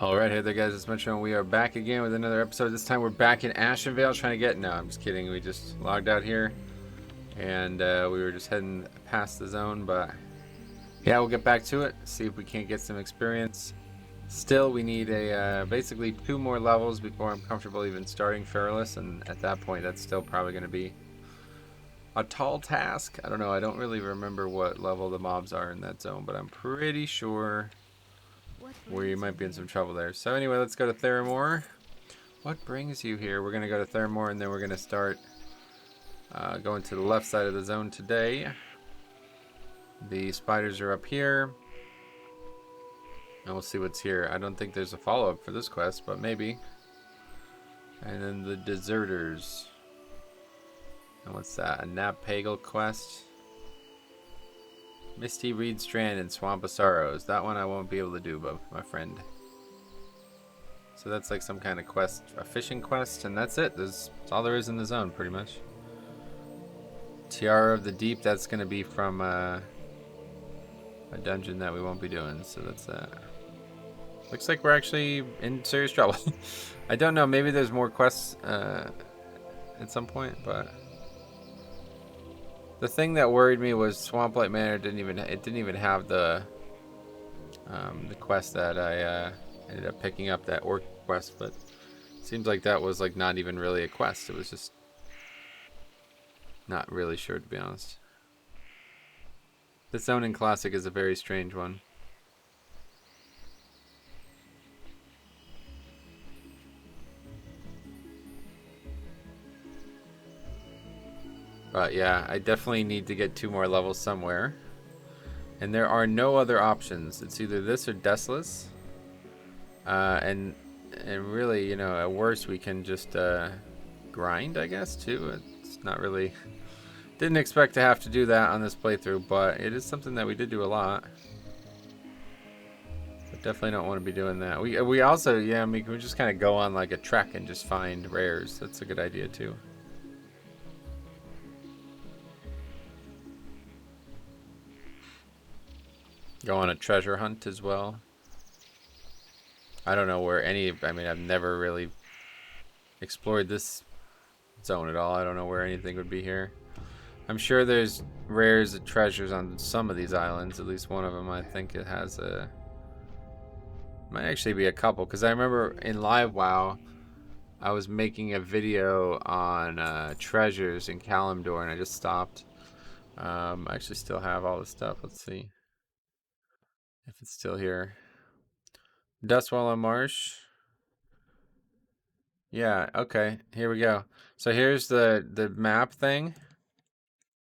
Alright, hey there guys, it's Metro and we are back again with another episode. This time we're back in Ashenvale trying to get... No, I'm just kidding. We just logged out here and we were just heading past the zone, but yeah, we'll get back to it, see if we can't get some experience. Still, we need basically 2 more levels before I'm comfortable even starting Fearless, and at that point that's still probably going to be a tall task. I don't know, I don't really remember what level the mobs are in that zone, but I'm pretty sure we might be in some trouble there. So anyway, let's go to Theramore. What brings you here? We're going to go to Theramore and then we're going to start going to the left side of the zone today. The spiders are up here. And we'll see what's here. I don't think there's a follow-up for this quest, but maybe. And then the deserters. And what's that? A Napagal quest? Misty Reed Strand and Swamp of Sorrows. That one I won't be able to do, but my friend. So that's like some kind of quest, a fishing quest, and that's it. That's all there is in the zone, pretty much. Tiara of the Deep, that's going to be from a dungeon that we won't be doing, so that's that. Looks like we're actually in serious trouble. I don't know, maybe there's more quests at some point, but... The thing that worried me was Swamplight Manor didn't even have the quest that I ended up picking up, that orc quest, but it seems like that was like not even really a quest. It was just not really sure, to be honest. The zone in Classic is a very strange one. But yeah, I definitely need to get 2 more levels somewhere. And there are no other options. It's either this or Deathless. And really, you know, at worst we can just grind, I guess, too. It's not really... Didn't expect to have to do that on this playthrough, but it is something that we did do a lot. But definitely don't want to be doing that. We also, yeah, I mean, we just kind of go on like a trek and just find rares. That's a good idea, too. Go on a treasure hunt as well. I don't know where any... I mean, I've never really explored this zone at all. I don't know where anything would be here. I'm sure there's rares and treasures on some of these islands. At least one of them, I think it has a... Might actually be a couple, because I remember in Live WoW, I was making a video on treasures in Kalimdor, and I just stopped. I actually still have all the stuff. Let's see if it's still here. Dustwallow Marsh. Yeah, okay, here we go. So here's the map thing.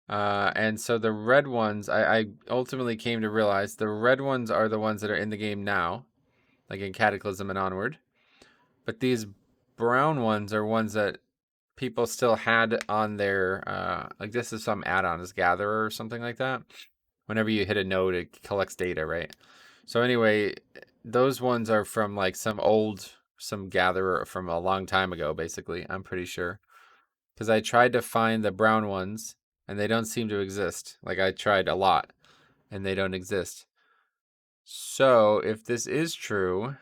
And so the red ones, I ultimately came to realize the red ones are the ones that are in the game now, like in Cataclysm and onward. But these brown ones are ones that people still had on their, like this is some add-on as Gatherer or something like that. Whenever you hit a node, it collects data, right? So anyway, those ones are from like some Gatherer from a long time ago, basically, I'm pretty sure. Because I tried to find the brown ones, and they don't seem to exist. Like, I tried a lot, and they don't exist. So, if this is true,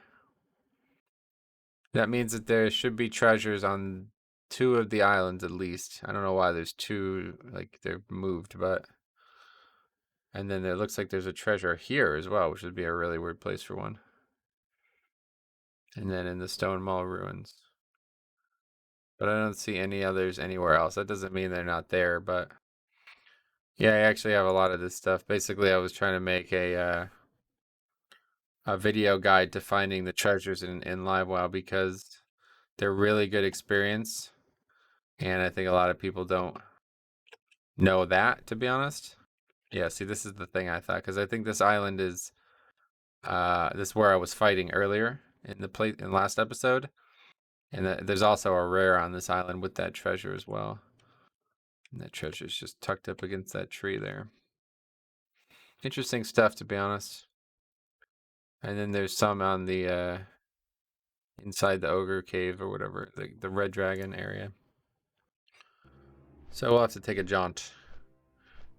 that means that there should be treasures on 2 of the islands at least. I don't know why there's 2, like, they're moved, but... And then it looks like there's a treasure here as well, which would be a really weird place for one. And then in the Stone Mall ruins. But I don't see any others anywhere else. That doesn't mean they're not there, but... Yeah, I actually have a lot of this stuff. Basically, I was trying to make a video guide to finding the treasures in LiveWow because they're really good experience, and I think a lot of people don't know that, to be honest. Yeah, see, this is the thing I thought, because I think this island is this is where I was fighting earlier in the last episode, and there's also a rare on this island with that treasure as well. And that treasure is just tucked up against that tree there. Interesting stuff, to be honest. And then there's some on the inside the ogre cave or whatever, the red dragon area. So we'll have to take a jaunt.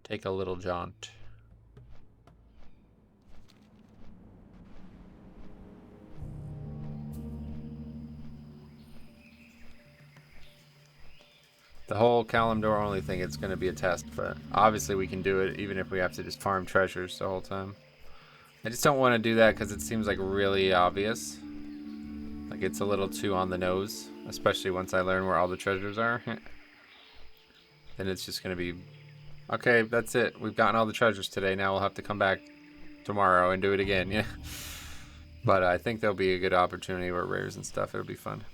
Take a little jaunt. The whole Kalimdor only thing, it's going to be a test, but obviously we can do it even if we have to just farm treasures the whole time. I just don't want to do that because it seems like really obvious. Like it's a little too on the nose, especially once I learn where all the treasures are. Then it's just going to be, okay, that's it. We've gotten all the treasures today. Now we'll have to come back tomorrow and do it again. Yeah. But I think there'll be a good opportunity where rares and stuff. It'll be fun.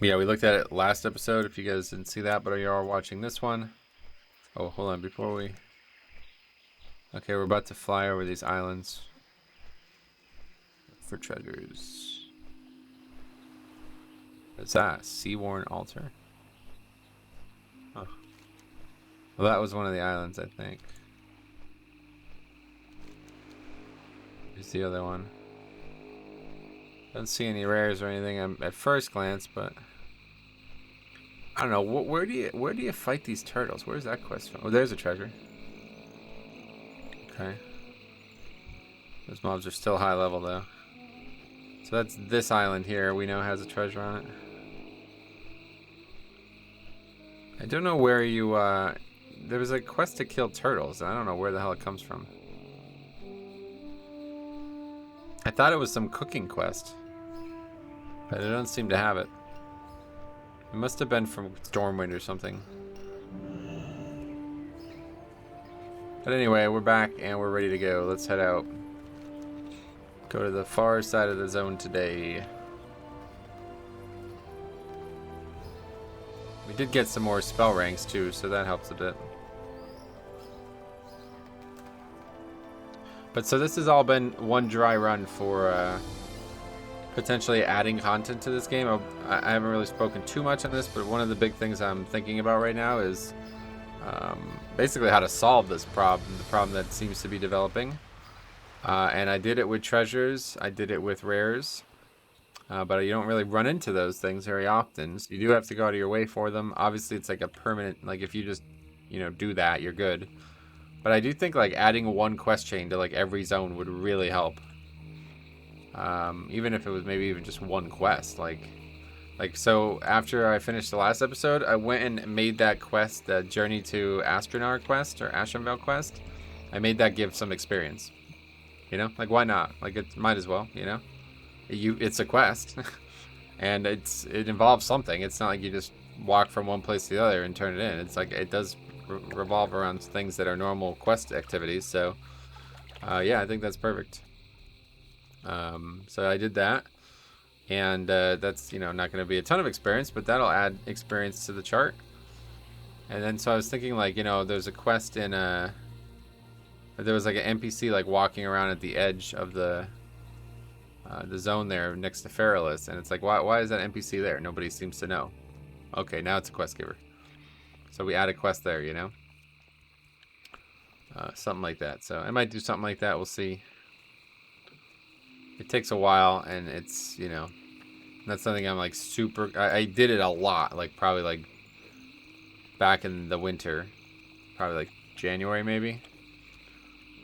Yeah, we looked at it last episode. If you guys didn't see that, but you are watching this one. Oh, hold on. Before we... Okay, we're about to fly over these islands for treasures. What's that? Sea-worn altar? Huh. Well, that was one of the islands, I think. Here's the other one. Don't see any rares or anything at first glance, but I don't know. Where do you fight these turtles? Where's that quest from? Oh, there's a treasure. Okay. Those mobs are still high level though. So that's this island here. We know has a treasure on it. I don't know where you. There was a quest to kill turtles, and I don't know where the hell it comes from. I thought it was some cooking quest, but it don't seem to have it. It must have been from Stormwind or something. But anyway, we're back and we're ready to go. Let's head out. Go to the far side of the zone today. We did get some more spell ranks too, so that helps a bit. But so this has all been one dry run for potentially adding content to this game. I haven't really spoken too much on this, but one of the big things I'm thinking about right now is basically how to solve this problem, the problem that seems to be developing. And I did it with treasures, I did it with rares, but you don't really run into those things very often. So you do have to go out of your way for them. Obviously, it's like a permanent, like if you just, do that, you're good. But I do think like adding one quest chain to like every zone would really help. Even if it was maybe even just one quest, like so after I finished the last episode, I went and made that quest, the Journey to Astronar quest or Ashenvale quest. I made that give some experience. Like why not? Like it might as well, it's a quest. And it involves something. It's not like you just walk from one place to the other and turn it in. It's like it does revolve around things that are normal quest activities. So yeah, I think that's perfect. So I did that, and that's not going to be a ton of experience, but that'll add experience to the chart. And then so I was thinking like there's a quest in there was like an NPC like walking around at the edge of the zone there next to Feralus, and it's like why is that NPC there? Nobody seems to know. Okay, now it's a quest giver. So we add a quest there, something like that. So I might do something like that. We'll see. It takes a while, and it's that's something I'm like super. I did it a lot, like probably like back in the winter, probably like January maybe.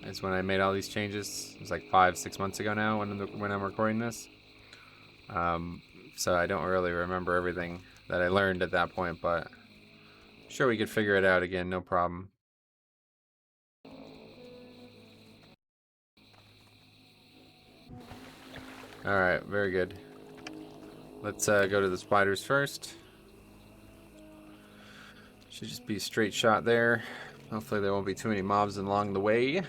That's when I made all these changes. It was like 5-6 months ago now when I'm recording this. So I don't really remember everything that I learned at that point, but I'm sure we could figure it out again, no problem. Alright, very good. Let's go to the spiders first. Should just be a straight shot there. Hopefully there won't be too many mobs along the way.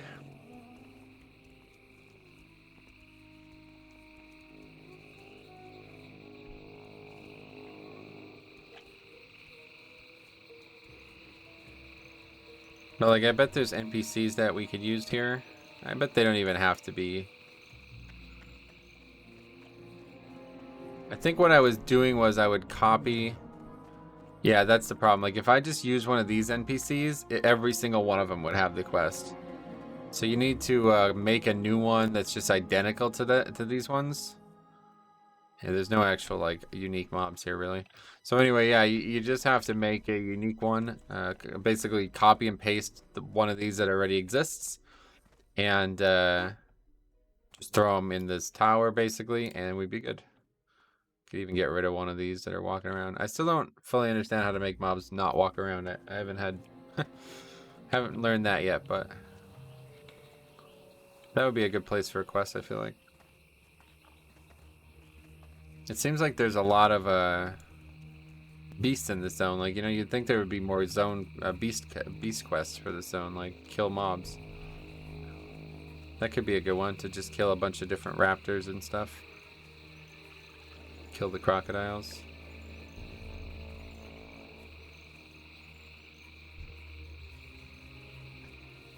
But like I bet there's NPCs that we could use here. I bet they don't even have to be. I think what I was doing was I would copy. Yeah, that's the problem. Like if I just use one of these NPCs, every single one of them would have the quest. So you need to make a new one that's just identical to these ones. Yeah, there's no actual like unique mobs here really. So anyway, yeah, you just have to make a unique one. Basically copy and paste one of these that already exists, and just throw them in this tower basically, and we'd be good. Could even get rid of one of these that are walking around. I still don't fully understand how to make mobs not walk around. I haven't had... haven't learned that yet, but... that would be a good place for a quest, I feel like. It seems like there's a lot of beasts in this zone. Like, you know, you'd think there would be more zone beast quests for this zone, like kill mobs. That could be a good one, to just kill a bunch of different raptors and stuff. Kill the crocodiles.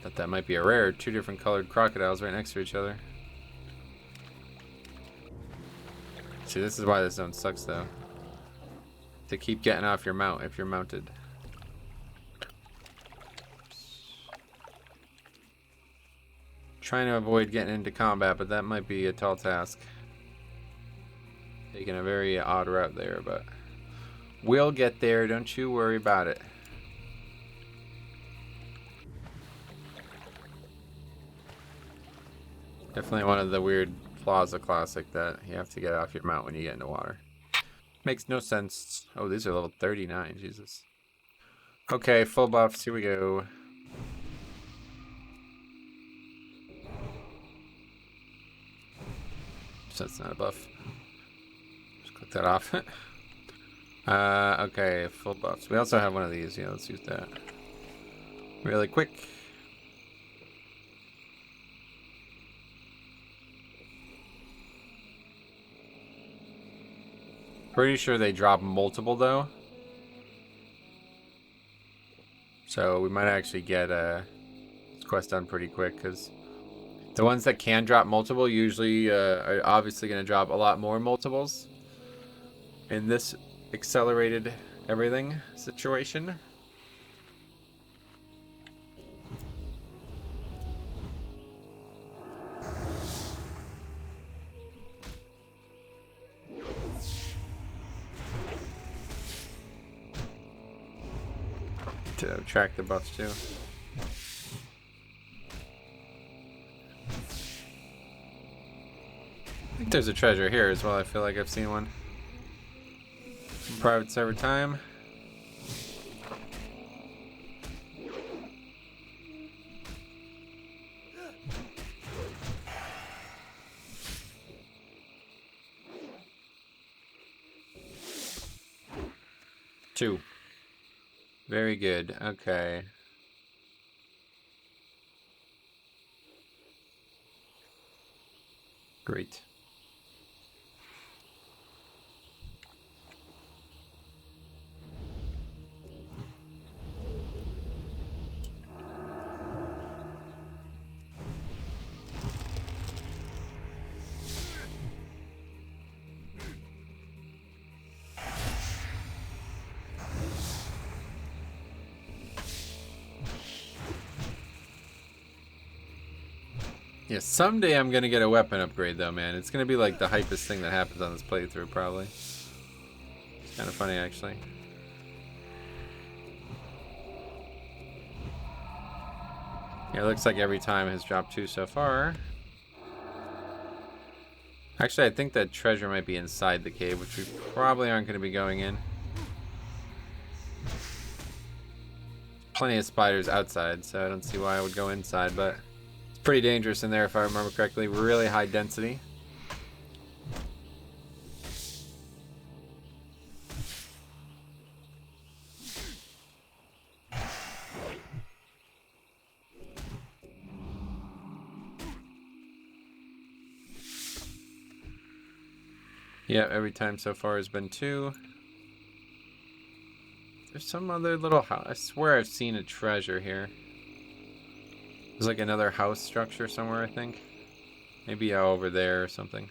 Thought that might be a rare. 2 different colored crocodiles right next to each other. See, this is why this zone sucks, though. To keep getting off your mount if you're mounted. Trying to avoid getting into combat, but that might be a tall task. Taking a very odd route there, but we'll get there. Don't you worry about it. Definitely one of the weird flaws of Classic, that you have to get off your mount when you get into water. Makes no sense. Oh, these are level 39. Jesus. Okay, full buffs. Here we go. So that's not a buff. Just click that off. Okay, full buffs. We also have one of these. Yeah, let's use that. Really quick. Pretty sure they drop multiple though. So we might actually get this quest done pretty quick, because the ones that can drop multiple usually are obviously going to drop a lot more multiples in this accelerated everything situation. To track the buffs too. I think there's a treasure here as well. I feel like I've seen one. Private server time. Two. Very good. Okay. Great. Yeah, someday I'm gonna get a weapon upgrade though, man. It's gonna be like the hypest thing that happens on this playthrough, probably. It's kind of funny, actually. Yeah, it looks like every time has dropped 2 so far. Actually, I think that treasure might be inside the cave, which we probably aren't going to be going in. Plenty of spiders outside, so I don't see why I would go inside, but it's pretty dangerous in there if I remember correctly. Really high density. Yeah, every time so far has been 2. There's some other little house. I swear I've seen a treasure here. There's like another house structure somewhere, I think. Maybe over there or something.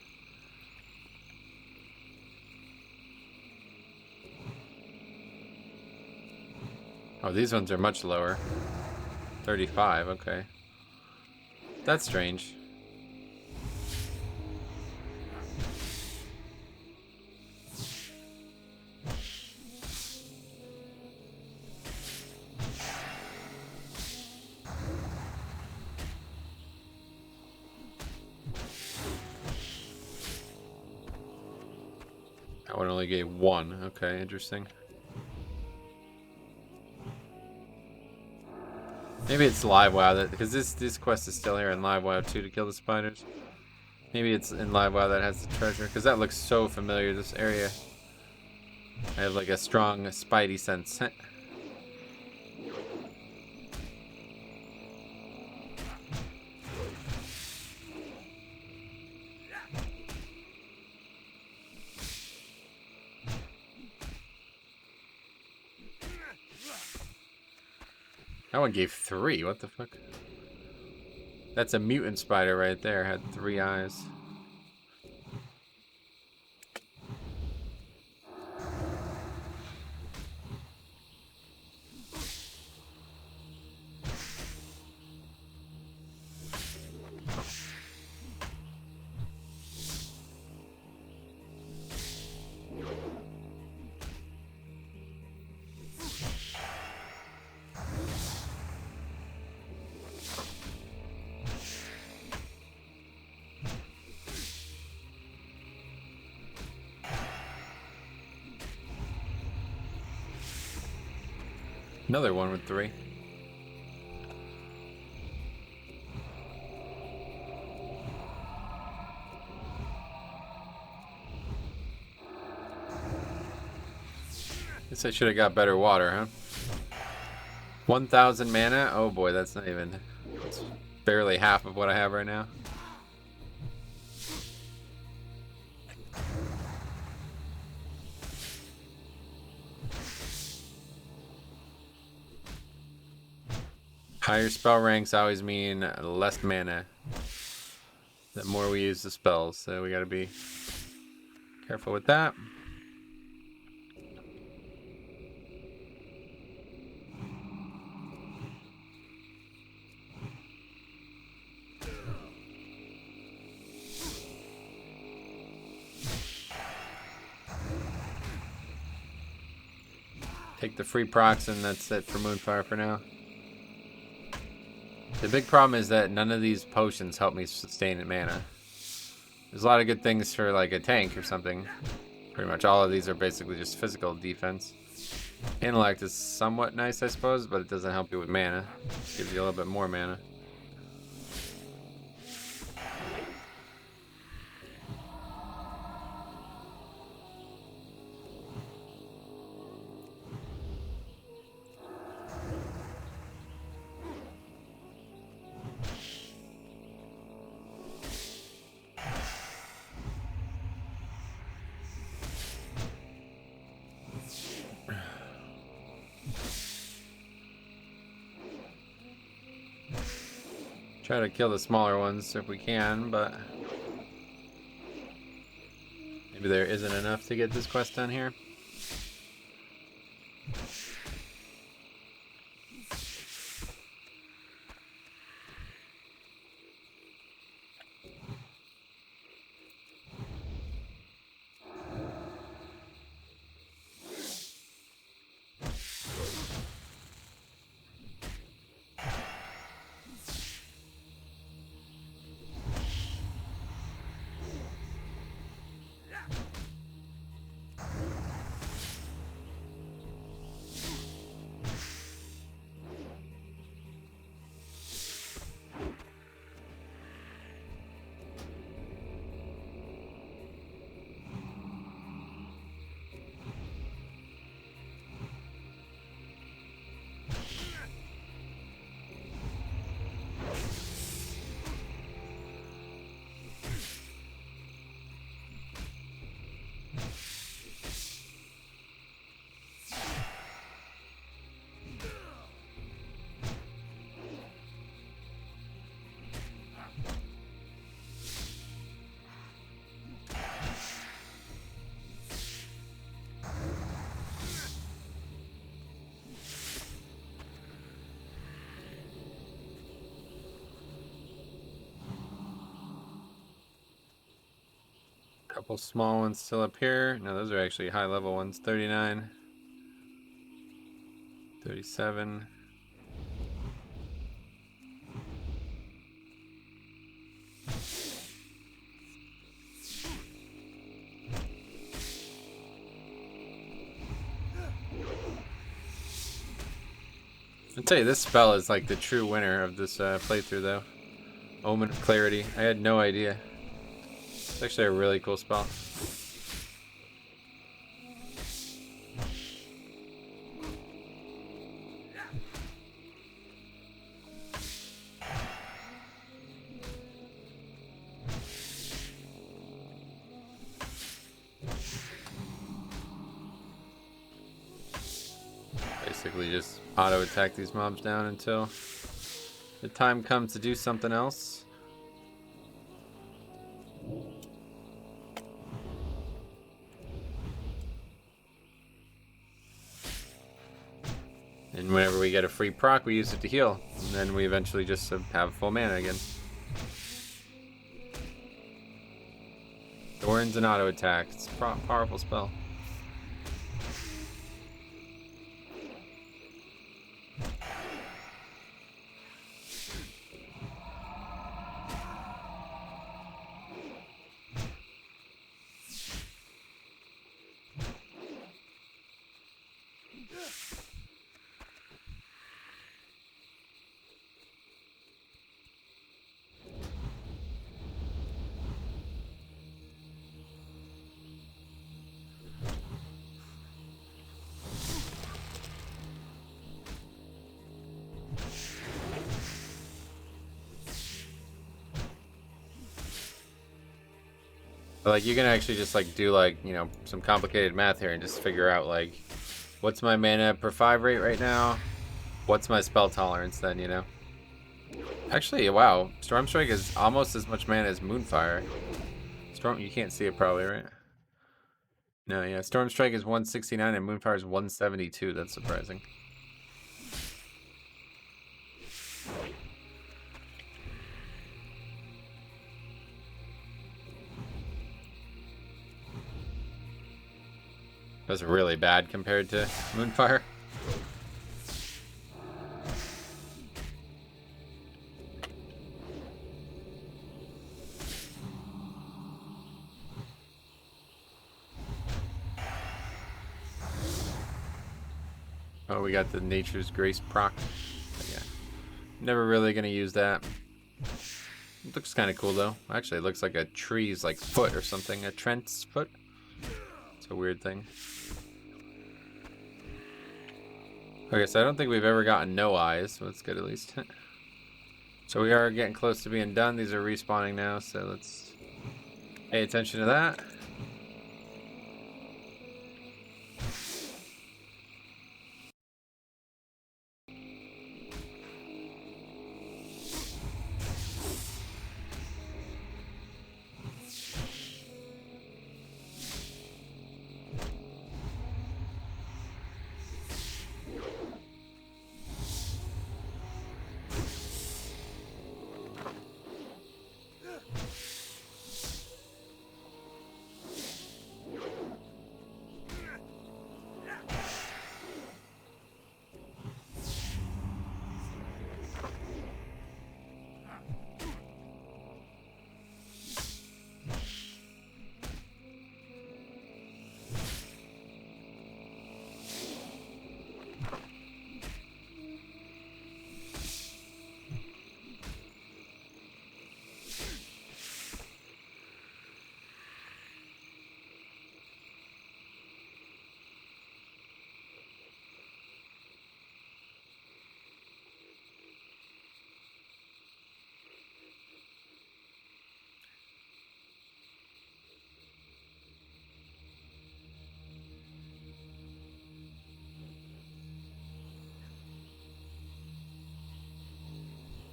Oh, these ones are much lower. 35, okay. That's strange. That one only gave 1. Okay, interesting. Maybe it's live WoW that, because this quest is still here in live WoW too to kill the spiders. Maybe it's in live WoW that has the treasure, because that looks so familiar. This area, I have like a strong spidey sense. That one gave 3. What the fuck? That's a mutant spider right there. Had 3 eyes. Another one with 3. Guess I should have got better water, huh? 1,000 mana? Oh boy, that's not even... That's barely half of what I have right now. Higher spell ranks always mean less mana. The more we use the spells, so we gotta be careful with that. Take the free procs and that's it for Moonfire for now. The big problem is that none of these potions help me sustain mana. There's a lot of good things for like a tank or something. Pretty much all of these are basically just physical defense. Intellect is somewhat nice, I suppose, but it doesn't help you with mana. It gives you a little bit more mana. Try to kill the smaller ones if we can, but maybe there isn't enough to get this quest done here. Couple small ones still up here. No, those are actually high level ones. 39, 37. I'll tell you, this spell is like the true winner of this playthrough, though. Omen of Clarity. I had no idea. It's actually a really cool spell. Basically just auto attack these mobs down until the time comes to do something else. And whenever we get a free proc, we use it to heal. And then we eventually just have full mana again. Thorns and auto attack. It's a powerful spell. But like you can actually just like do like, you know, some complicated math here and just figure out like what's my mana per 5 rate right now? What's my spell tolerance then, you know? Actually, wow, Stormstrike is almost as much mana as Moonfire. You can't see it probably, right? No, yeah, Stormstrike is 169 and Moonfire is 172. That's surprising. That's really bad compared to Moonfire. Oh, we got the Nature's Grace proc. But yeah, never really gonna use that. It looks kind of cool though. Actually, it looks like a tree's like foot or something. A Trent's foot. It's a weird thing. Okay, so I don't think we've ever gotten no eyes, so that's good at least. So we are getting close to being done. These are respawning now, so let's pay attention to that.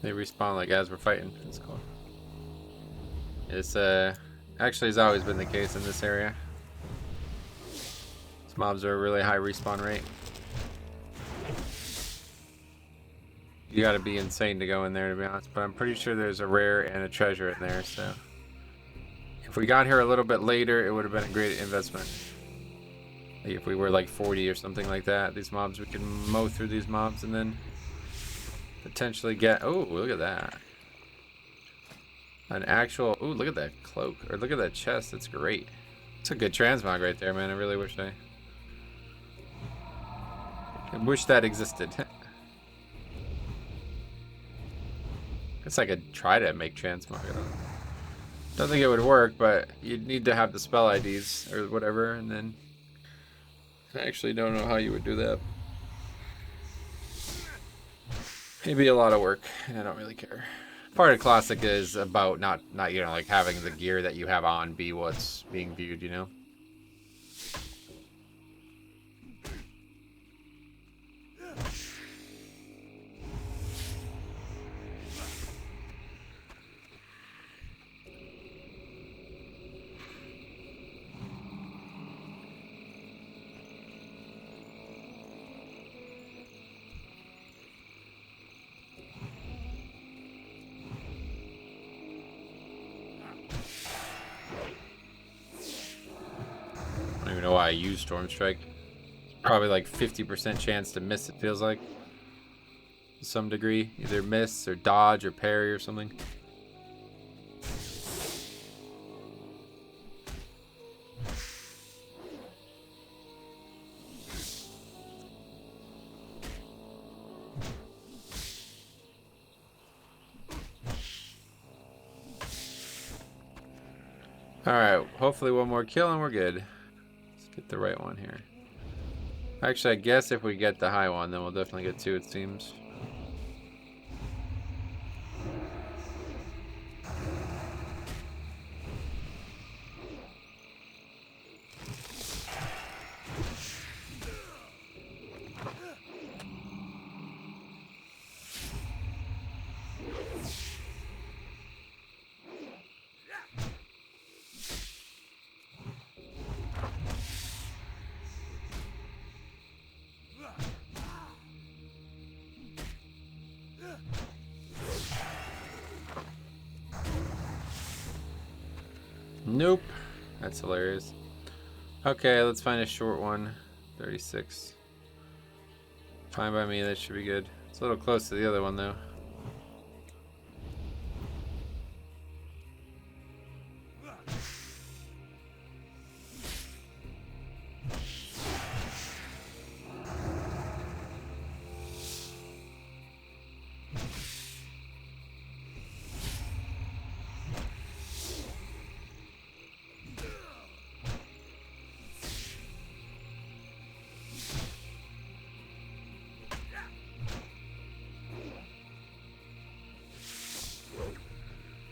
They respawn like as we're fighting. It's cool. It's actually has always been the case in this area. These mobs are a really high respawn rate. You gotta be insane to go in there, to be honest, but I'm pretty sure there's a rare and a treasure in there, so if we got here a little bit later, it would have been a great investment. Like if we were like 40 or something like that, these mobs, we can mow through these mobs and then potentially get, oh, look at that. An actual, oh, look at that cloak, or look at that chest, that's great. It's a good transmog right there, man. I really wish I wish that existed. Guess I could try to make transmog. Don't think it would work, but you'd need to have the spell IDs or whatever, and then I actually don't know how you would do that. It'd be a lot of work, and I don't really care. Part of Classic is about not you know, like having the gear that you have on be what's being viewed, you know? I don't even know why I use Storm Strike. Probably like 50% chance to miss, it feels like. To some degree. Either miss or dodge or parry or something. Alright, hopefully one more kill and we're good. Let's get the right one here. Actually, I guess if we get the high one, then we'll definitely get two, it seems. Nope. That's hilarious. Okay, let's find a short one. 36. Fine by me, that should be good. It's a little close to the other one though.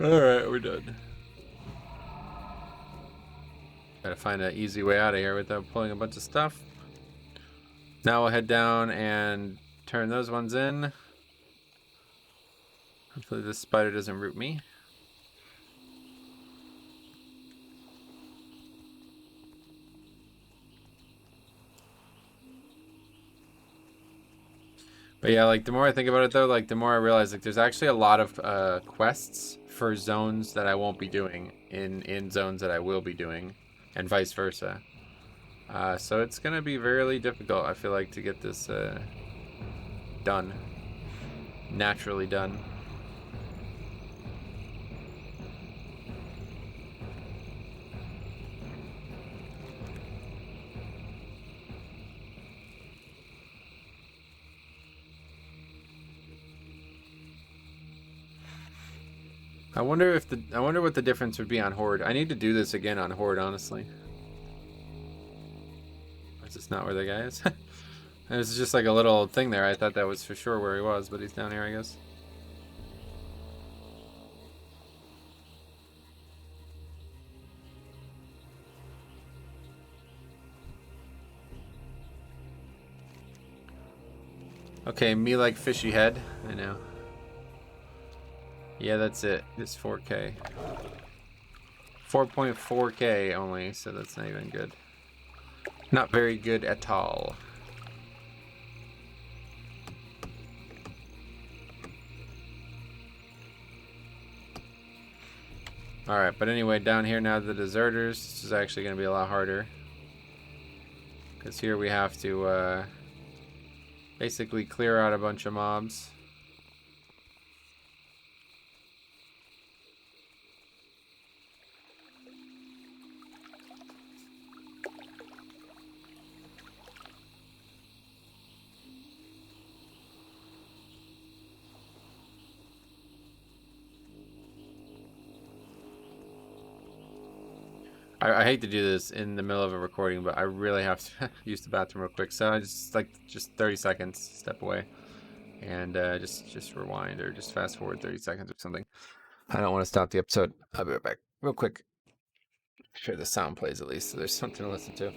Alright, we're done. Gotta find an easy way out of here without pulling a bunch of stuff. Now we'll head down and turn those ones in. Hopefully this spider doesn't root me. But yeah, like the more I think about it though, like the more I realize like there's actually a lot of quests for zones that I won't be doing in zones that I will be doing, and vice versa. So it's gonna be very difficult, I feel like, to get this done. Naturally done. I wonder what the difference would be on Horde. I need to do this again on Horde, honestly. Is this not where the guy is? It was just like a little thing there. I thought that was for sure where he was, but he's down here, I guess. Okay, me like fishy head. I know. Yeah, that's it. It's 4K. 4.4K only, so that's not even good. Not very good at all. Alright, but anyway, down here now, the deserters. This is actually going to be a lot harder. Because here we have to basically clear out a bunch of mobs. I hate to do this in the middle of a recording, but I really have to use the bathroom real quick. So I just 30 seconds, step away, and just rewind or just fast forward 30 seconds or something. I don't want to stop the episode. I'll be right back real quick. Make sure the sound plays at least, so there's something to listen to.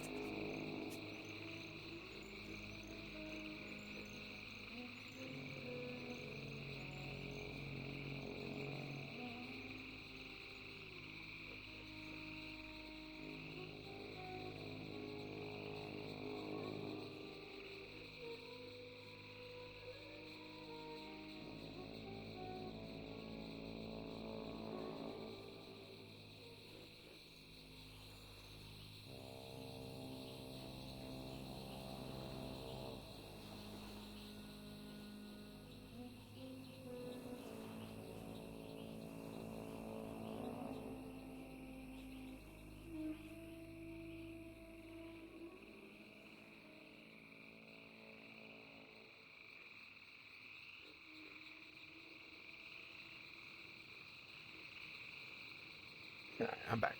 Alright, I'm back.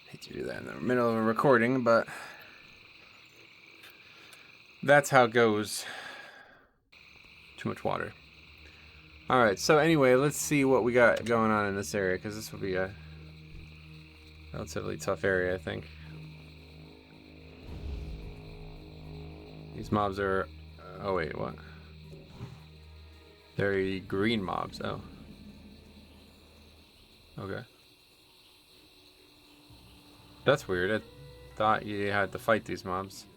Hate to do that in the middle of a recording, but that's how it goes. Too much water. Alright, so anyway, let's see what we got going on in this area, because this will be a relatively tough area, I think. These mobs are... oh wait, what? They're green mobs, oh. Okay. That's weird. I thought you had to fight these mobs.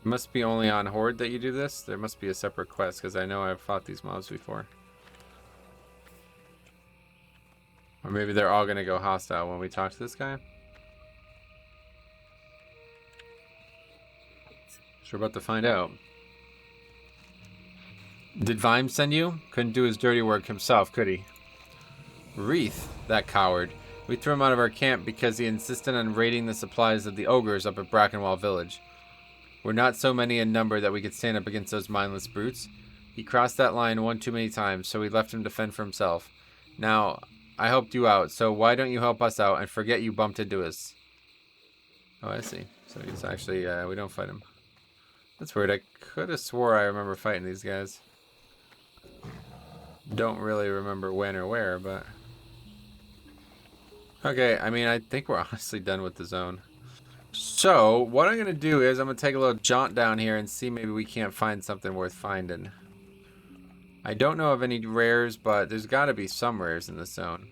It must be only on Horde that you do this. There must be a separate quest, because I know I've fought these mobs before. Or maybe they're all going to go hostile when we talk to this guy. So we're about to find out. Did Vime send you? Couldn't do his dirty work himself, could he? Wreath, that coward. We threw him out of our camp because he insisted on raiding the supplies of the ogres up at Brackenwall Village. We're not so many in number that we could stand up against those mindless brutes. He crossed that line one too many times, so we left him to fend for himself. Now, I helped you out, so why don't you help us out and forget you bumped into us? Oh, I see. So he's actually, we don't fight him. That's weird. I could have swore I remember fighting these guys. Don't really remember when or where, but... okay, I mean, I think we're honestly done with the zone. So, what I'm going to do is I'm going to take a little jaunt down here and see maybe we can't find something worth finding. I don't know of any rares, but there's got to be some rares in this zone.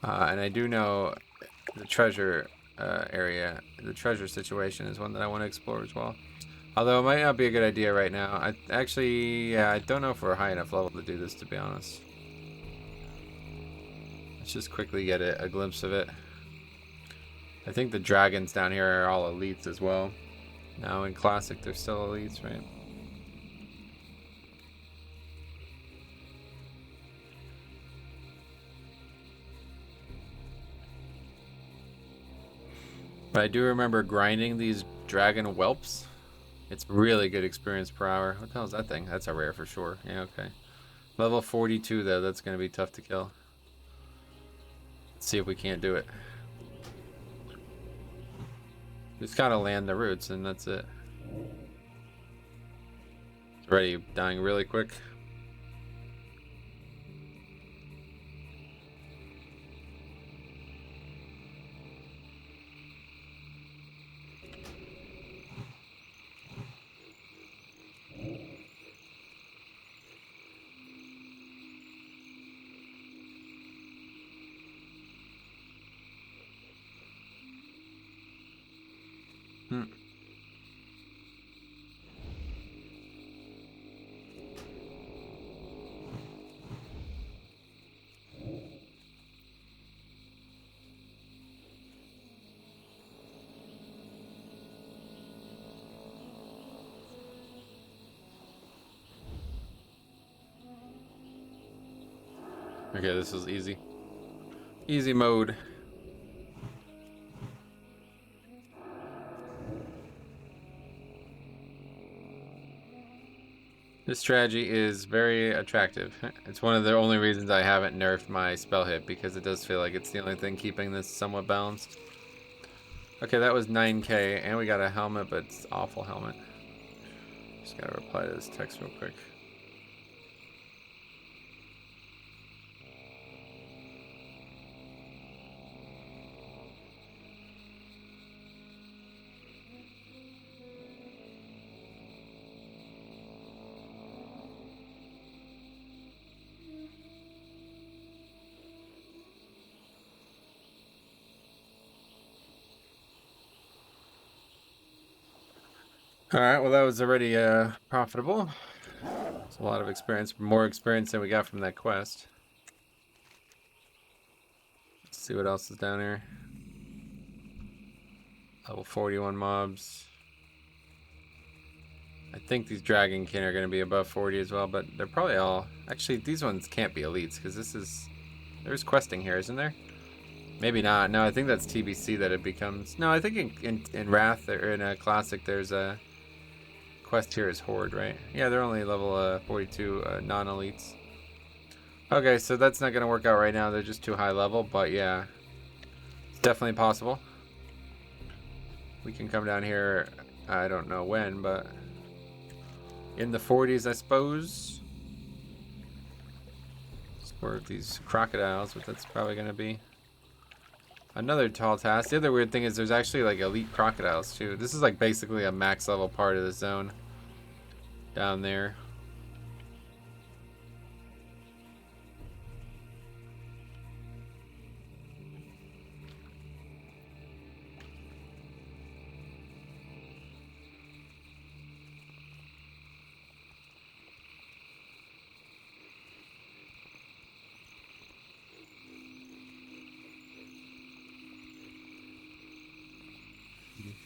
And I do know the treasure area, the treasure situation is one that I want to explore as well. Although it might not be a good idea right now. I don't know if we're high enough level to do this, to be honest. Let's just quickly get a glimpse of it. I think the dragons down here are all elites as well. Now in Classic, they're still elites, right? But I do remember grinding these dragon whelps. It's really good experience per hour. What the hell is that thing? That's a rare for sure. Yeah, okay. Level 42 though, that's going to be tough to kill. Let's see if we can't do it. Just gotta land the roots and that's it. It's already dying really quick. Okay, this is easy. Easy mode. This strategy is very attractive. It's one of the only reasons I haven't nerfed my spell hit, because it does feel like it's the only thing keeping this somewhat balanced. Okay, that was 9k, and we got a helmet, but it's awful helmet. Just gotta reply to this text real quick. Alright, well that was already profitable. It's a lot of experience, more experience than we got from that quest. Let's see what else is down here. Level 41 mobs. I think these dragon kin are going to be above 40 as well, but they're probably all... Actually, these ones can't be elites, because this is... There's questing here, isn't there? Maybe not. No, I think that's TBC that it becomes... No, I think in Wrath, or in a Classic, there's a... Quest here is Horde, right? Yeah, they're only level 42 non-elites. Okay, so that's not going to work out right now. They're just too high level, but yeah. It's definitely possible. We can come down here, I don't know when, but... in the 40s, I suppose. Or these crocodiles, but that's probably going to be another tall task. The other weird thing is there's actually like elite crocodiles too. This is like basically a max level part of the zone down there.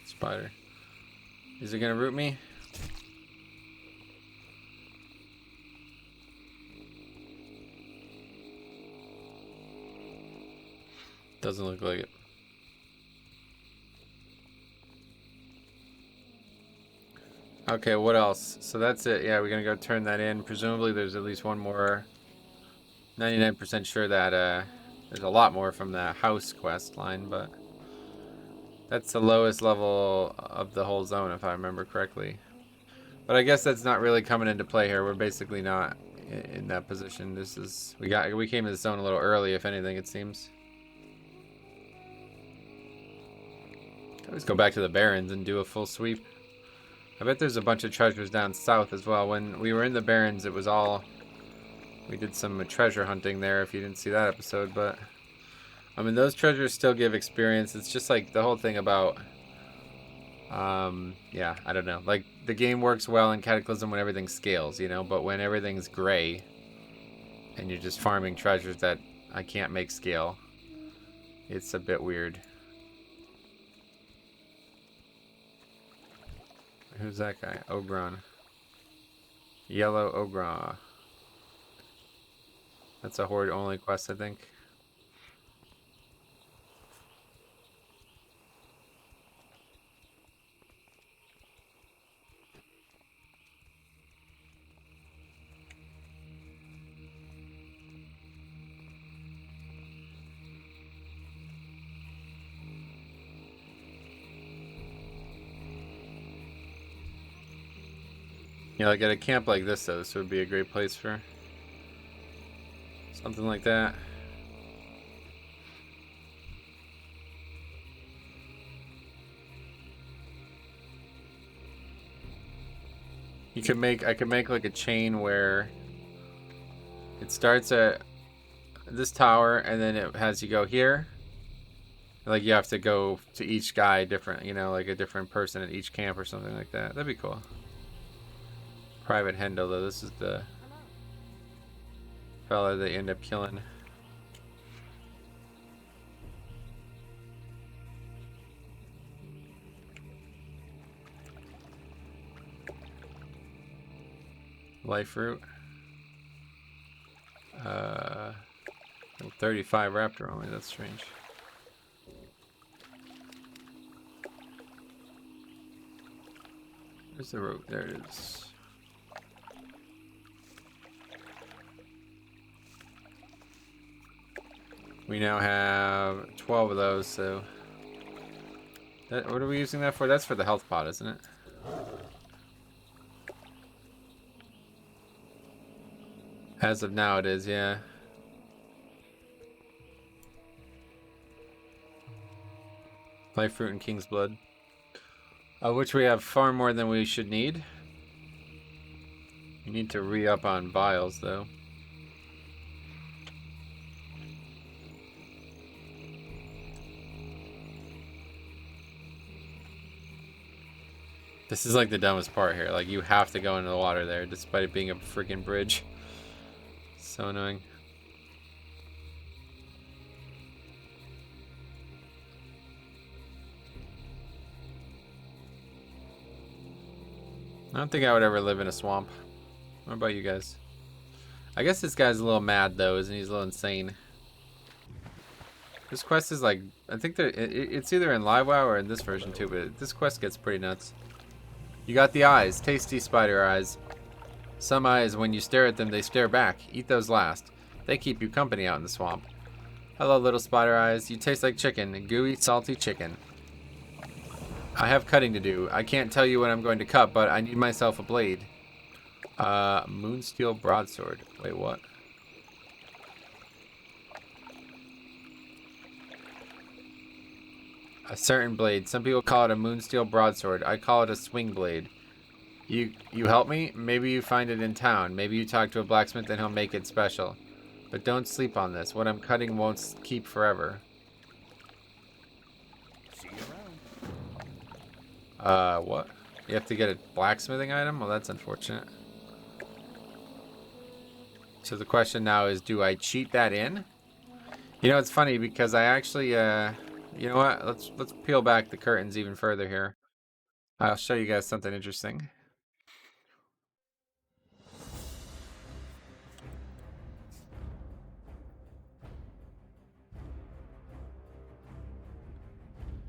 Spider. Is it gonna root me? Doesn't look like it. Okay, what else? So that's it. Yeah, we're gonna go turn that in. Presumably there's at least one more. 99% sure that there's a lot more from the house quest line, but that's the lowest level of the whole zone, if I remember correctly. But I guess that's not really coming into play here. We're basically not in that position. This is we came to the zone a little early, if anything, it seems. Let's go back to the Barrens and do a full sweep. I bet there's a bunch of treasures down south as well. When we were in the Barrens, it was all... We did some treasure hunting there, if you didn't see that episode, but... I mean, those treasures still give experience. It's just like the whole thing about... yeah, I don't know. Like, the game works well in Cataclysm when everything scales, you know? But when everything's gray, and you're just farming treasures that I can't make scale, it's a bit weird. Who's that guy? Ogron. Yellow Ogron. That's a horde only quest, I think. Yeah, like at a camp like this, though, this would be a great place for something like that. You could make, I could make like a chain where it starts at this tower and then it has you go here. Like you have to go to each guy different, you know, like a different person at each camp or something like that. That'd be cool. Private Hendo, though, this is the fella they end up killing. Life root. 35 raptor only, that's strange. Where's the root? There it is. We now have 12 of those, so... What are we using that for? That's for the health pot, isn't it? As of now, it is, yeah. Life fruit and king's blood. Which we have far more than we should need. You need to re-up on vials, though. This is like the dumbest part here. Like, you have to go into the water there, despite it being a freaking bridge. So annoying. I don't think I would ever live in a swamp. What about you guys? I guess this guy's a little mad, though, isn't he? He's a little insane. This quest is like... I think it's either in LiveWow or in this version, too, but this quest gets pretty nuts. You got the eyes. Tasty spider eyes. Some eyes, when you stare at them, they stare back. Eat those last. They keep you company out in the swamp. Hello, little spider eyes. You taste like chicken. Gooey, salty chicken. I have cutting to do. I can't tell you what I'm going to cut, but I need myself a blade. Moonsteel broadsword. Wait, what? A certain blade. Some people call it a moonsteel broadsword. I call it a swing blade. You help me? Maybe you find it in town. Maybe you talk to a blacksmith and he'll make it special. But don't sleep on this. What I'm cutting won't keep forever. See you around. What? You have to get a blacksmithing item? Well, that's unfortunate. So the question now is, do I cheat that in? You know, it's funny because I actually, you know what? Let's peel back the curtains even further here. I'll show you guys something interesting.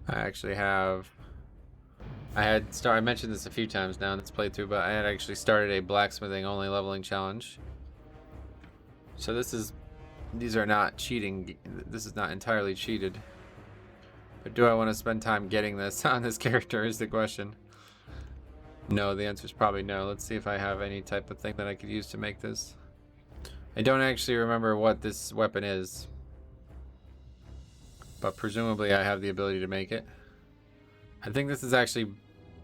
I actually have... I mentioned this a few times now in this playthrough, but I had actually started a blacksmithing only leveling challenge. So these are not cheating. This is not entirely cheated. But do I want to spend time getting this on this character is the question. No, the answer is probably no. Let's see if I have any type of thing that I could use to make this. I don't actually remember what this weapon is. But presumably I have the ability to make it. I think this is actually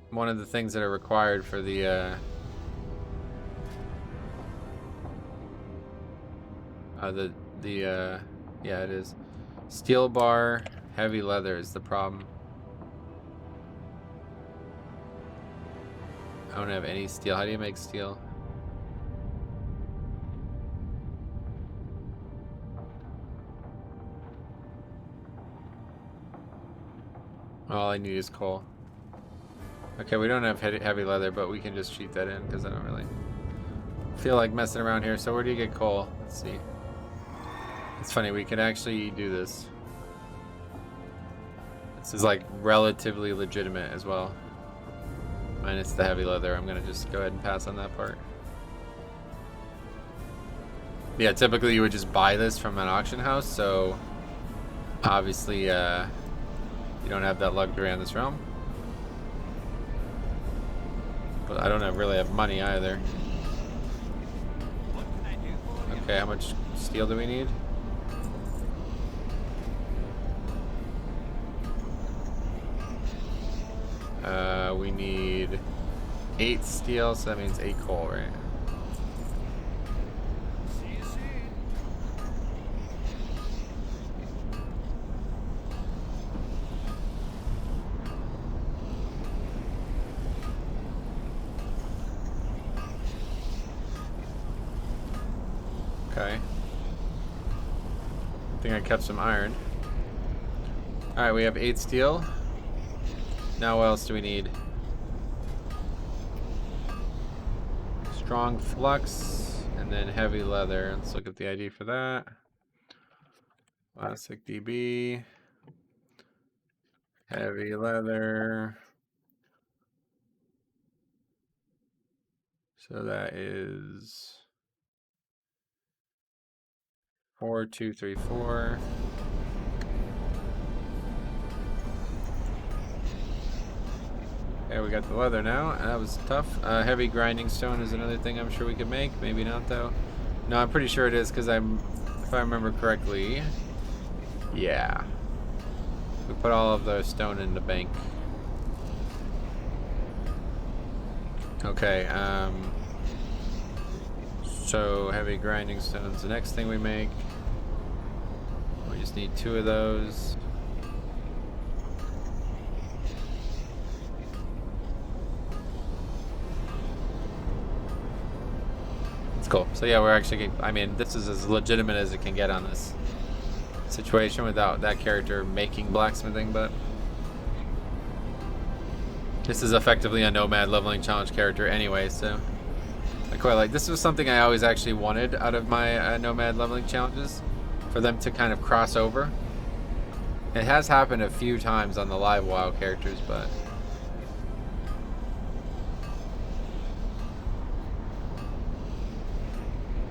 one of the things that are required for the yeah, it is. Steel bar, heavy leather is the problem. I don't have any steel. How do you make steel? All I need is coal. Okay, we don't have heavy leather, but we can just cheat that in because I don't really feel like messing around here. So where do you get coal? Let's see. It's funny, we can actually do this. This is like relatively legitimate as well. Minus the heavy leather. I'm gonna just go ahead and pass on that part. Yeah, typically you would just buy this from an auction house, so obviously you don't have that luxury on this realm. But I don't really have money either. What can I do for you? Okay, how much steel do we need? We need 8 steel, so that means 8 coal, right? See you soon. Okay. I think I kept some iron. Alright, we have 8 steel. Now what else do we need? Strong flux, and then heavy leather. Let's look at the ID for that. Classic DB. Heavy leather. So that is 4234. Okay, we got the leather now. That was tough. Heavy grinding stone is another thing I'm sure we could make. Maybe not though. No, I'm pretty sure it is because if I remember correctly, yeah. We put all of the stone in the bank. Okay, so heavy grinding stone's the next thing we make. We just need 2 of those. It's cool. So yeah, we're actually, I mean, this is as legitimate as it can get on this situation without that character making blacksmithing, but this is effectively a Nomad leveling challenge character anyway, so I quite like. This was something I always actually wanted out of my Nomad leveling challenges, for them to kind of cross over. It has happened a few times on the live WoW characters, but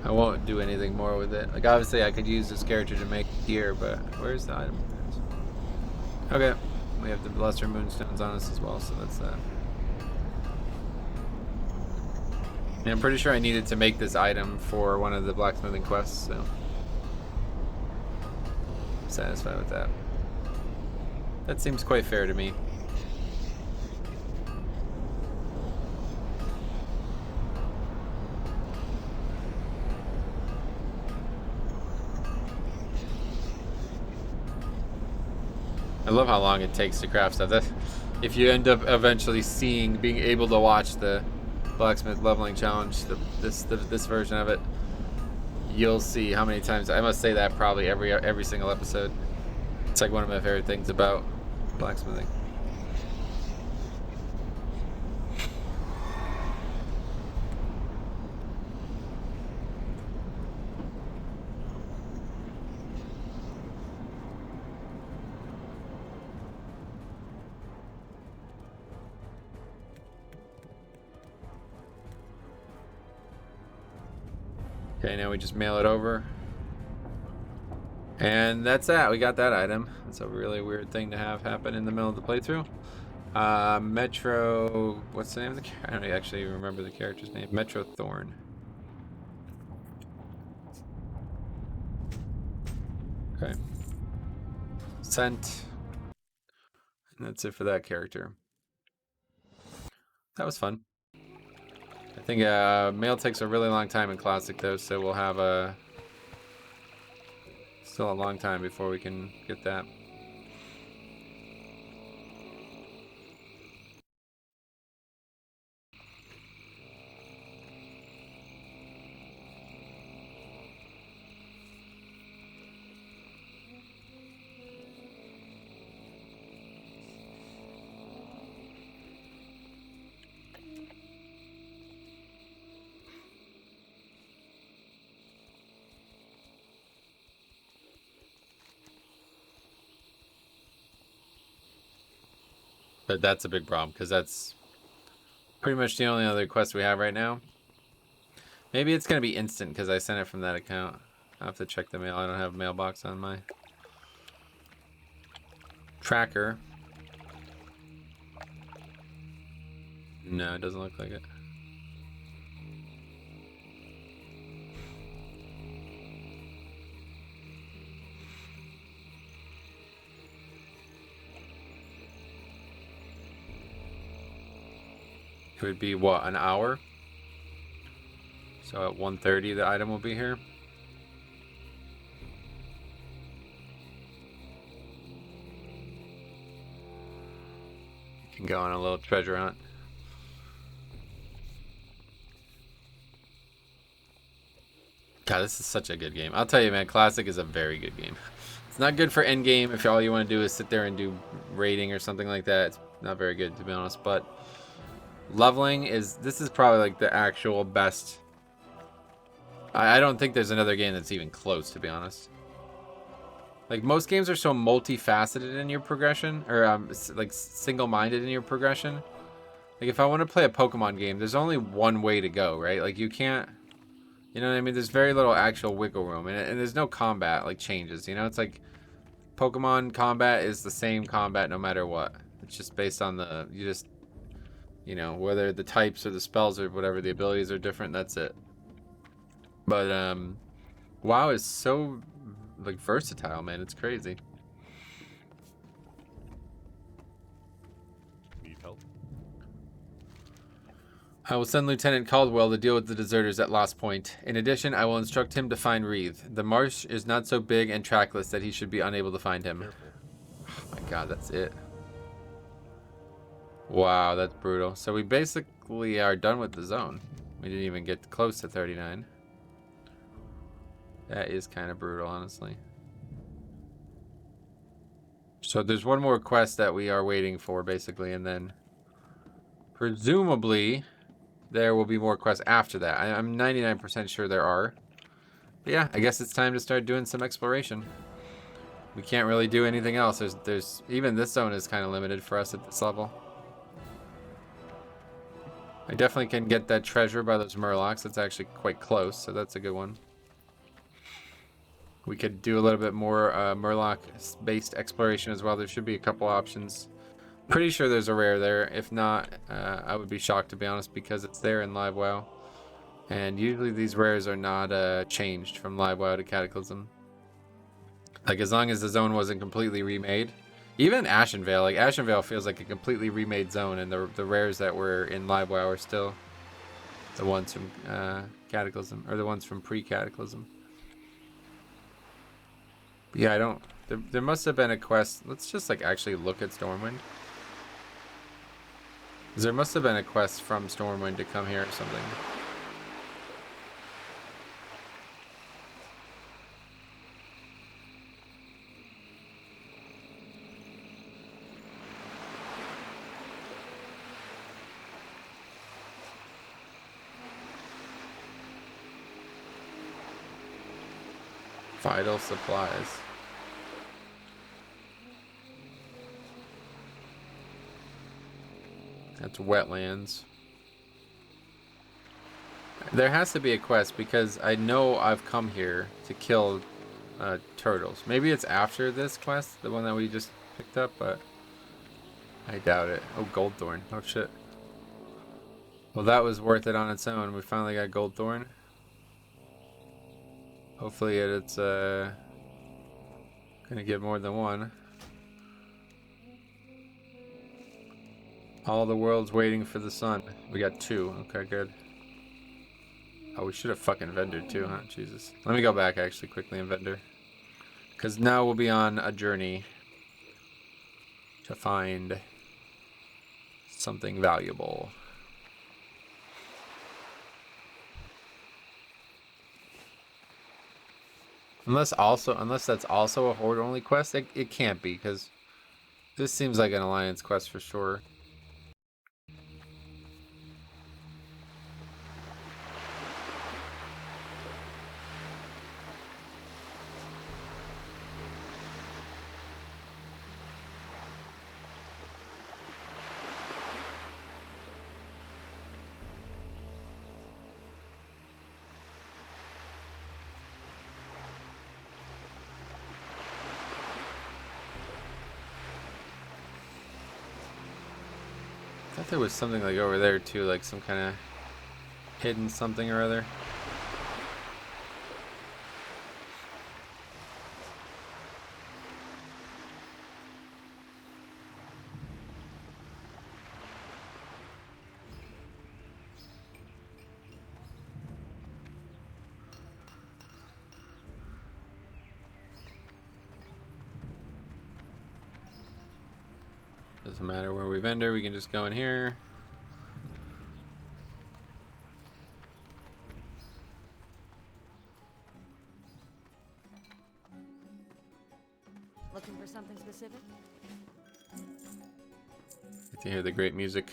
I won't do anything more with it. Like, obviously I could use this character to make gear, but where's the item? Okay, we have the lesser moonstones on us as well, so that's that. And I'm pretty sure I needed to make this item for one of the blacksmithing quests, so I'm satisfied with that. That seems quite fair to me. I love how long it takes to craft stuff. That, if you end up eventually being able to watch the blacksmith leveling challenge, this version of it, you'll see how many times. I must say that probably every single episode. It's like one of my favorite things about blacksmithing. Okay, now we just mail it over. And that's that. We got that item. It's a really weird thing to have happen in the middle of the playthrough. Metro... What's the name of the character? I don't actually remember the character's name. Metro Thorn. Okay. Sent. And that's it for that character. That was fun. I think mail takes a really long time in Classic though, so we'll have still a long time before we can get that. But that's a big problem, because that's pretty much the only other quest we have right now. Maybe it's going to be instant, because I sent it from that account. I'll have to check the mail. I don't have mailbox on my tracker. No, it doesn't look like it. It would be, what, an hour? So at 1:30 the item will be here. You can go on a little treasure hunt. God, this is such a good game. I'll tell you, man, Classic is a very good game. It's not good for endgame if all you want to do is sit there and do raiding or something like that. It's not very good, to be honest, but leveling this is probably like the actual best. I don't think there's another game that's even close, to be honest. Like, most games are so multifaceted in your progression, or like single-minded in your progression. Like, if I want to play a Pokemon game, there's only one way to go, right? Like, you can't, you know what I mean? There's very little actual wiggle room, and there's no combat, like, changes, you know? It's like Pokemon combat is the same combat no matter what. It's just based on you just You know, whether the types or the spells or whatever, the abilities are different, that's it. But, WoW is so, like, versatile, man. It's crazy. Need help? I will send Lieutenant Caldwell to deal with the deserters at Lost Point. In addition, I will instruct him to find Wreath. The marsh is not so big and trackless that he should be unable to find him. Careful. Oh my god, that's it. Wow, that's brutal. So we basically are done with the zone. We didn't even get close to 39. That is kind of brutal, honestly. So there's one more quest that we are waiting for, basically, and then presumably there will be more quests after that. I'm 99% sure there are. But yeah, I guess it's time to start doing some exploration. We can't really do anything else. There's even this zone is kind of limited for us at this level. I definitely can get that treasure by those murlocs. That's actually quite close, so that's a good one. We could do a little bit more murloc-based exploration as well. There should be a couple options. Pretty sure there's a rare there. If not, I would be shocked, to be honest, because it's there in Live WoW. And usually these rares are not changed from Live WoW to Cataclysm. Like, as long as the zone wasn't completely remade. Even Ashenvale, like, Ashenvale feels like a completely remade zone, and the rares that were in Live WoW are still the ones from Cataclysm, or the ones from pre-Cataclysm. Yeah, I don't... There must have been a quest. Let's just, like, actually look at Stormwind. There must have been a quest from Stormwind to come here or something. Vital supplies. That's wetlands. There has to be a quest because I know I've come here to kill turtles. Maybe it's after this quest, the one that we just picked up, but I doubt it. Oh, Goldthorn. Oh, shit. Well, that was worth it on its own. We finally got Goldthorn. Hopefully it's gonna get more than one. All the world's waiting for the sun. We got 2. Okay, good. Oh, we should have fucking vendored too, huh? Jesus. Let me go back actually quickly and vendor. Because now we'll be on a journey to find something valuable. Unless that's also a horde only quest, it can't be, because this seems like an alliance quest for sure. I thought there was something like over there too, like some kind of hidden something or other. Doesn't matter where we vendor, we can just go in here. Looking for something specific? Get to hear the great music.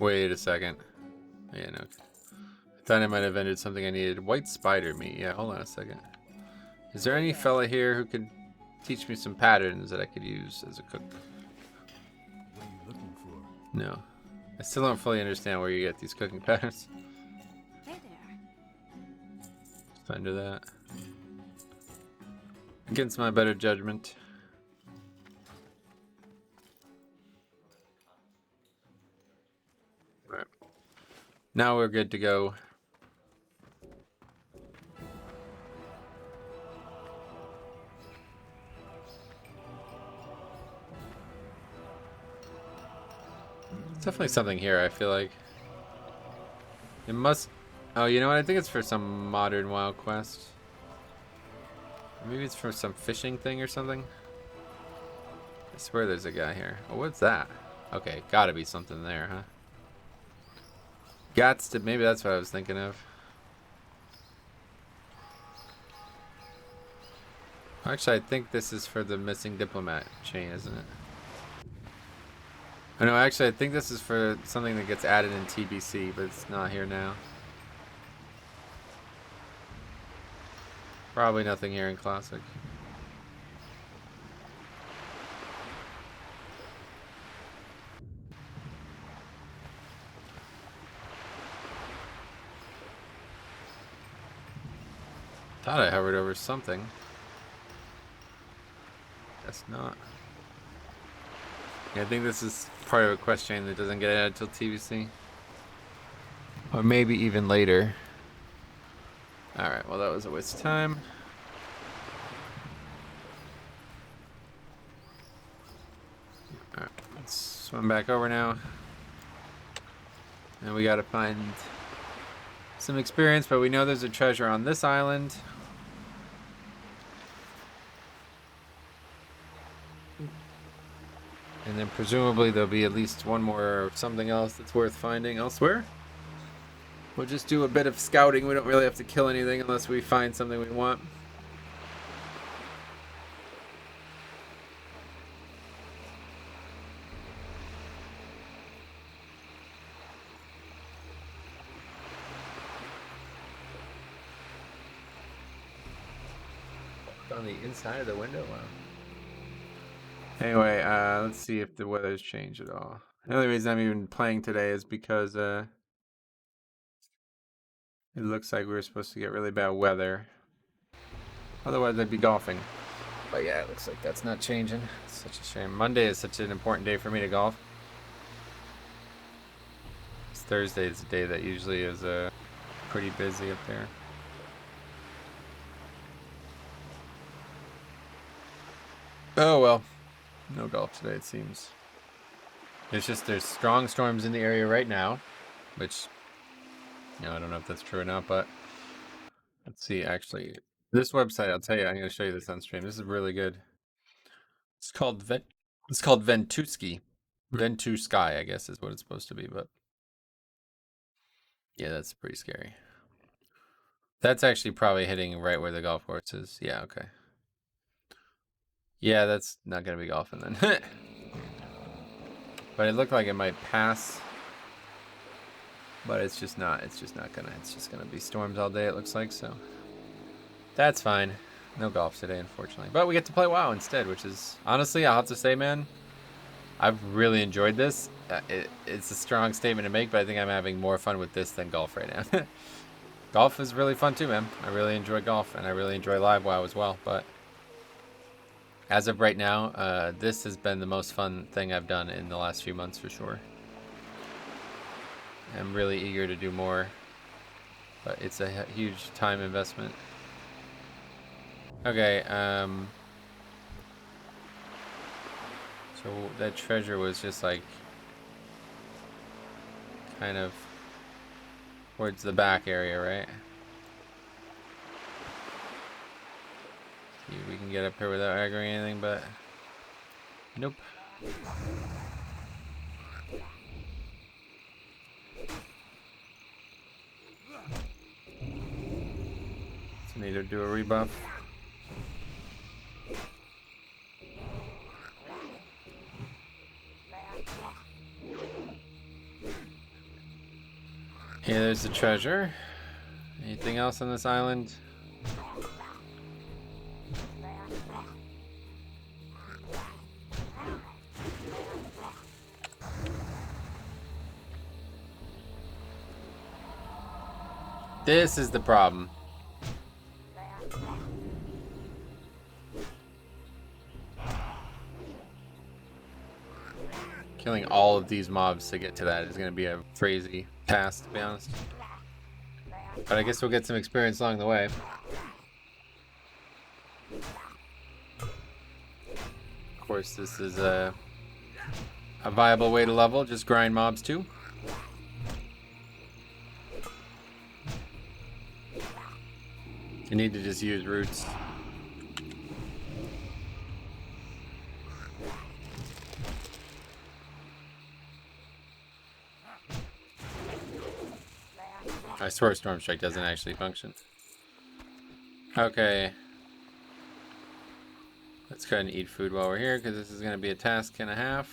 Wait a second. Yeah, no. I thought I might have vended something I needed. White spider meat. Yeah, hold on a second. Is there any fella here who could teach me some patterns that I could use as a cook? What are you looking for? No. I still don't fully understand where you get these cooking patterns. Hey there. Let's under that. Against my better judgment. Now we're good to go. There's definitely something here, I feel like. It must... Oh, you know what? I think it's for some modern WoW quest. Maybe it's for some fishing thing or something. I swear there's a guy here. Oh, what's that? Okay, gotta be something there, huh? Gots to... Maybe that's what I was thinking of. Actually, I think this is for the missing diplomat chain, isn't it? Oh, no, actually, I think this is for something that gets added in TBC, but it's not here now. Probably nothing here in Classic. Thought I hovered over something. Guess not. Yeah, I think this is part of a quest chain that doesn't get added till TBC. Or maybe even later. Alright, well that was a waste of time. Alright, let's swim back over now. And we gotta find some experience, but we know there's a treasure on this island. And then presumably there'll be at least one more or something else that's worth finding elsewhere. We'll just do a bit of scouting. We don't really have to kill anything unless we find something we want. On the inside of the window? Wow. Anyway, let's see if the weather's changed at all. The only reason I'm even playing today is because it looks like we were supposed to get really bad weather. Otherwise, I'd be golfing. But yeah, it looks like that's not changing. It's such a shame. Monday is such an important day for me to golf. Thursday is a day that usually is pretty busy up there. Oh well, no golf today it seems. It's just there's strong storms in the area right now, which, you know, I don't know if that's true or not, but let's see. Actually, this website, I'll tell you, I'm going to show you this on stream. This is really good. It's called Ventuski. Ventusky, I guess is what it's supposed to be, but yeah, that's pretty scary. That's actually probably hitting right where the golf course is. Yeah, okay. Yeah, that's not gonna be golfing then. But it looked like it might pass. But it's just not gonna. It's just gonna be storms all day, it looks like, so. That's fine. No golf today, unfortunately. But we get to play WoW instead, which is, honestly, I'll have to say, man, I've really enjoyed this. It's a strong statement to make, but I think I'm having more fun with this than golf right now. Golf is really fun too, man. I really enjoy golf, and I really enjoy live WoW as well, but as of right now, this has been the most fun thing I've done in the last few months for sure. I'm really eager to do more, but it's a huge time investment. Okay, so that treasure was just like kind of towards the back area, right? See if we can get up here without aggroing anything, but nope. So need to do a rebuff. Yeah, there's the treasure. Anything else on this island? This is the problem. Killing all of these mobs to get to that is going to be a crazy task, to be honest. But I guess we'll get some experience along the way. Of course, this is a viable way to level, just grind mobs too. You need to just use roots. I swear Storm Strike doesn't actually function. Okay. Let's go ahead and eat food while we're here, because this is going to be a task and a half.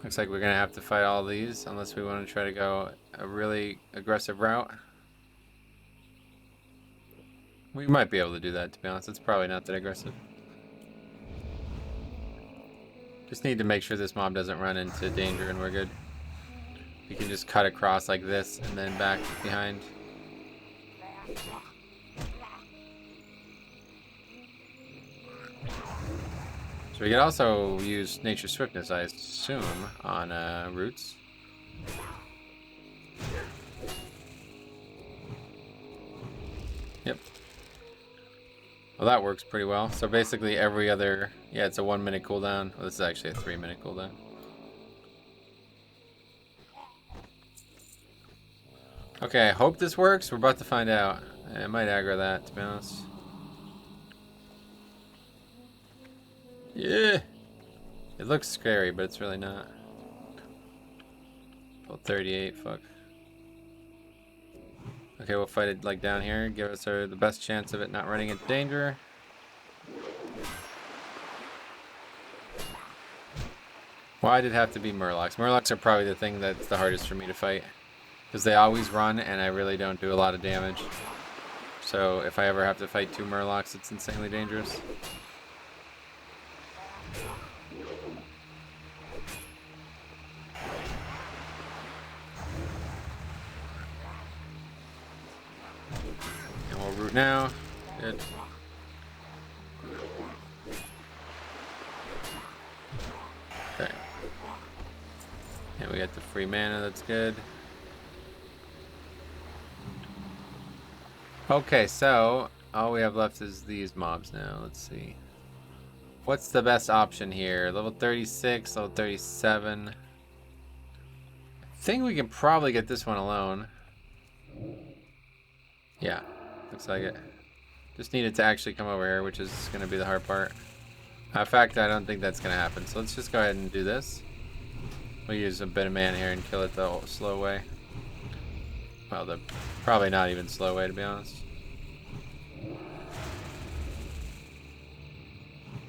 Looks like we're going to have to fight all these, unless we want to try to go a really aggressive route. We might be able to do that, to be honest. It's probably not that aggressive. Just need to make sure this mob doesn't run into danger and we're good. We can just cut across like this and then back behind. So we could also use Nature's Swiftness, I assume, on roots. Yep. Well, that works pretty well. So basically every other... Yeah, it's a 1 minute cooldown. Well, this is actually a 3 minute cooldown. Okay, I hope this works. We're about to find out. I might aggro that, to be honest. Yeah! It looks scary, but it's really not. Well, 38, fuck. Okay, we'll fight it like down here. Give us the best chance of it not running into danger. Why did it have to be Murlocs? Murlocs are probably the thing that's the hardest for me to fight. Because they always run and I really don't do a lot of damage. So if I ever have to fight 2 Murlocs, it's insanely dangerous. And we'll root now. Good. Okay. And we got the free mana, that's good. Okay, so all we have left is these mobs now. Let's see. What's the best option here? Level 36, level 37. I think we can probably get this one alone. Yeah, looks like it. Just need it to actually come over here, which is going to be the hard part. In fact, I don't think that's going to happen. So let's just go ahead and do this. We'll use a bit of mana here and kill it the slow way. Well, the probably not even slow way, to be honest.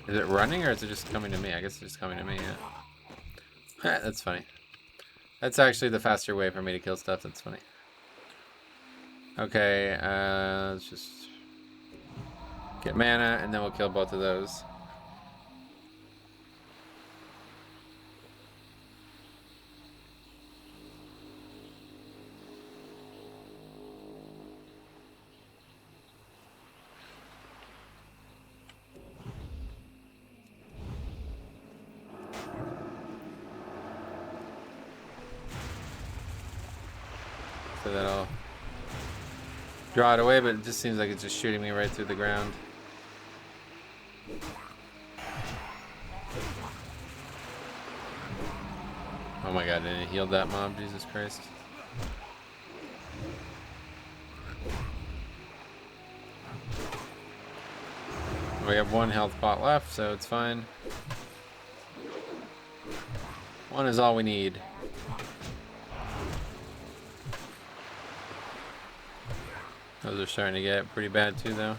Is it running or is it just coming to me? I guess it's just coming to me, yeah. That's funny. That's actually the faster way for me to kill stuff. That's funny. Okay, let's just get mana and then we'll kill both of those. So then I'll draw it away, but it just seems like it's just shooting me right through the ground. Oh my god, and it healed that mob, Jesus Christ. We have 1 health pot left, so it's fine. 1 is all we need. Those are starting to get pretty bad too, though.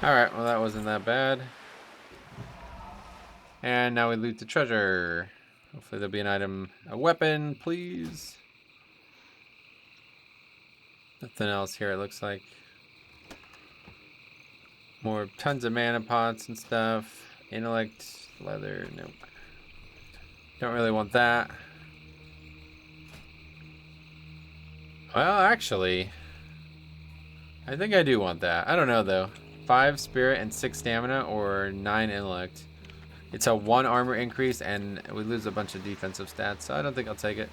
Alright, well that wasn't that bad. And now we loot the treasure. Hopefully there'll be an item, a weapon, please. Nothing else here, it looks like. More tons of mana pots and stuff. Intellect, leather, nope. Don't really want that. Well, actually, I think I do want that. I don't know, though. 5 spirit and 6 stamina or 9 intellect. It's a 1 armor increase, and we lose a bunch of defensive stats, so I don't think I'll take it.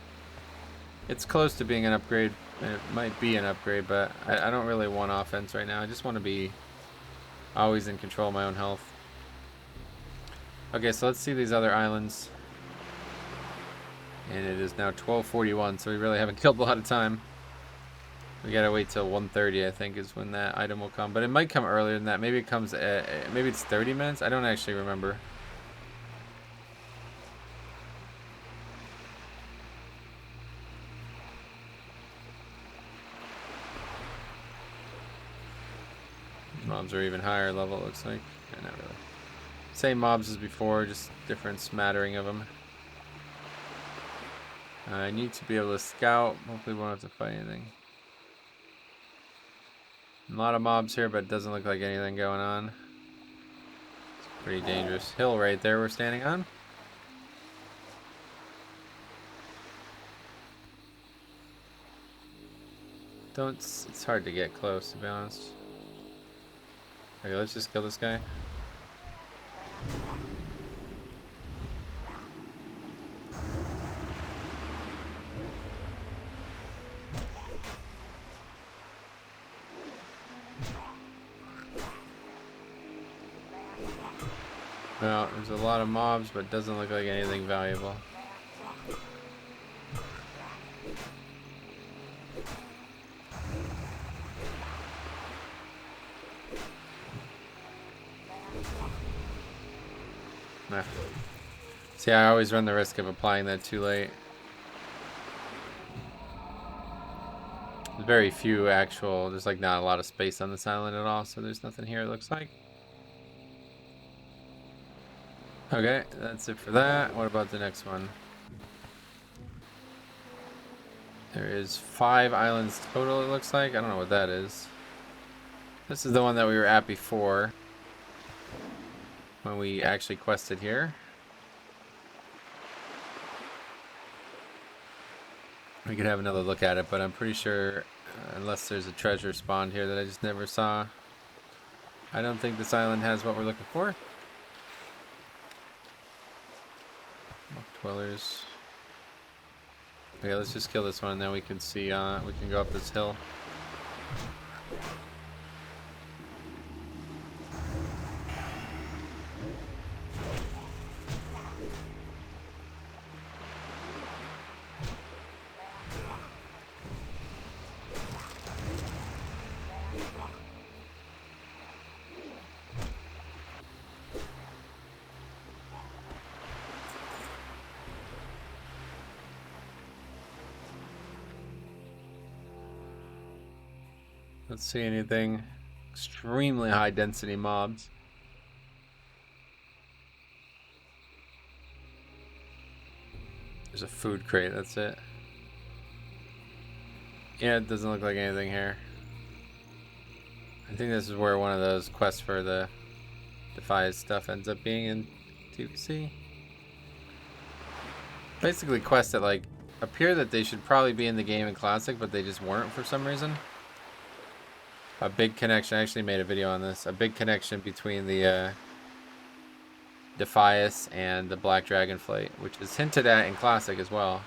It's close to being an upgrade. It might be an upgrade, but I don't really want offense right now. I just want to be always in control of my own health. Okay, so let's see these other islands. And it is now 12:41, so we really haven't killed a lot of time. We gotta wait till 1:30, I think, is when that item will come. But it might come earlier than that. Maybe it comes at, maybe it's 30 minutes. I don't actually remember. Mobs are even higher level, it looks like. Yeah, not really. Same mobs as before, just different smattering of them. I need to be able to scout. Hopefully we won't have to fight anything. A lot of mobs here, but it doesn't look like anything going on. It's a pretty dangerous hill right there we're standing on. It's hard to get close, to be honest. Okay, let's just kill this guy. Well, there's a lot of mobs, but it doesn't look like anything valuable. Nah. See, I always run the risk of applying that too late. There's very few actual, there's like not a lot of space on this island at all, so there's nothing here it looks like. Okay, that's it for that. What about the next one? There is 5 islands total, it looks like. I don't know what that is. This is the one that we were at before, when we actually quested here. We could have another look at it, but I'm pretty sure, unless there's a treasure spawned here that I just never saw, I don't think this island has what we're looking for. Dwellers. Okay, let's just kill this one, and then we can see, we can go up this hill. Let's see anything. Extremely high density mobs. There's a food crate, that's it. Yeah, it doesn't look like anything here. I think this is where one of those quests for the Defias stuff ends up being in TVC. Basically quests that like appear that they should probably be in the game in Classic, but they just weren't for some reason. A big connection, I actually made a video on this, a big connection between the Defias and the Black Dragonflight, which is hinted at in Classic as well.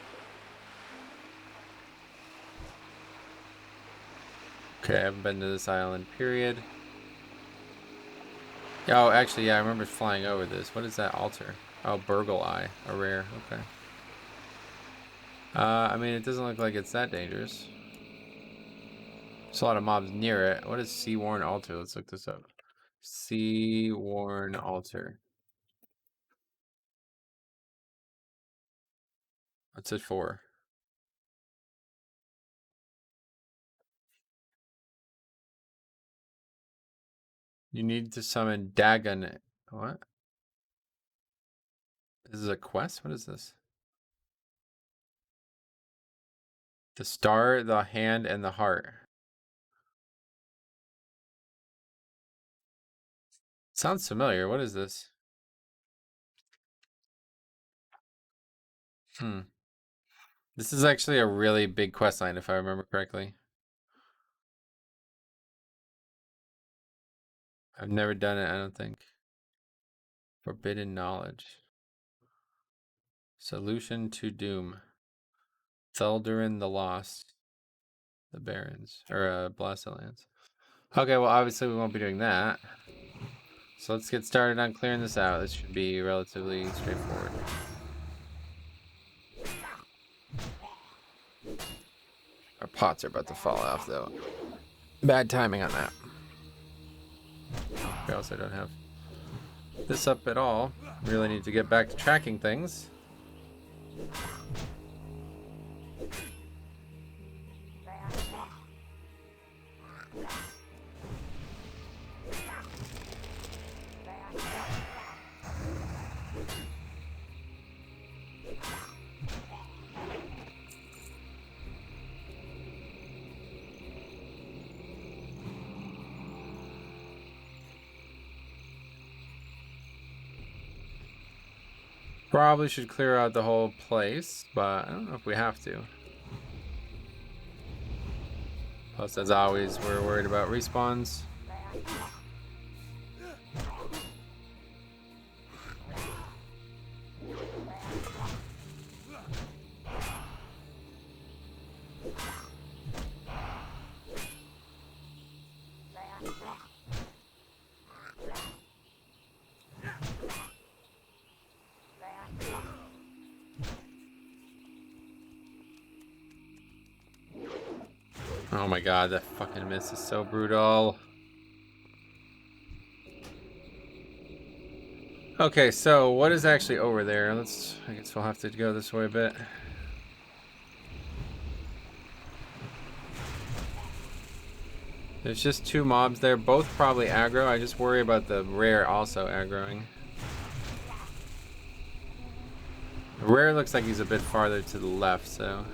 Okay, I haven't been to this island, period. Oh, actually, yeah, I remember flying over this. What is that altar? Oh, Burgle Eye, a rare, okay. I mean, it doesn't look like it's that dangerous. There's a lot of mobs near it. What is Sea-Worn Altar? Let's look this up. Sea-Worn Altar. What's it for? You need to summon Dagon. What? This is a quest? What is this? The star, the hand, and the heart. Sounds familiar. What is this? Hmm. This is actually a really big quest line, if I remember correctly. I've never done it, I don't think. Forbidden knowledge. Solution to doom. Theldurin the Lost. The Barrens. Or Blasted Lands. Okay, well obviously we won't be doing that. So let's get started on clearing this out. This should be relatively straightforward. Our pots are about to fall off though. Bad timing on that. I also don't have this up at all. Really need to get back to tracking things. Probably should clear out the whole place, but I don't know if we have to. Plus, as always, we're worried about respawns. Oh my god, that fucking miss is so brutal. Okay, so what is actually over there? I guess we'll have to go this way a bit. There's just two mobs there, both probably aggro. I just worry about the rare also aggroing. The rare looks like he's a bit farther to the left, so.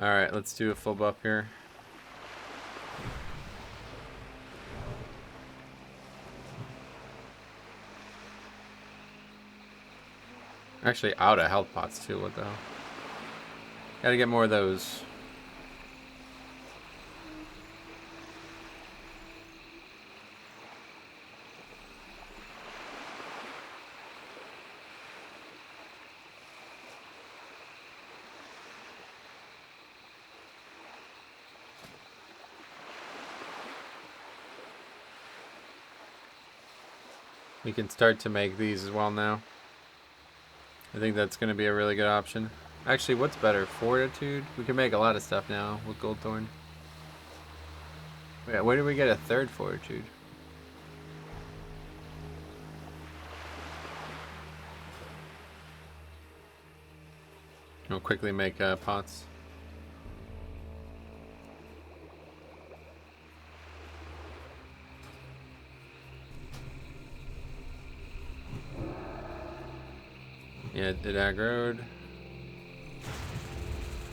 Alright, let's do a full buff here. Actually, out of health pots too, what the hell. Gotta get more of those. We can start to make these as well now. I think that's going to be a really good option. Actually, what's better? Fortitude? We can make a lot of stuff now with Goldthorn. Wait, where did we get a third Fortitude? We'll quickly make pots. Yeah, it aggroed.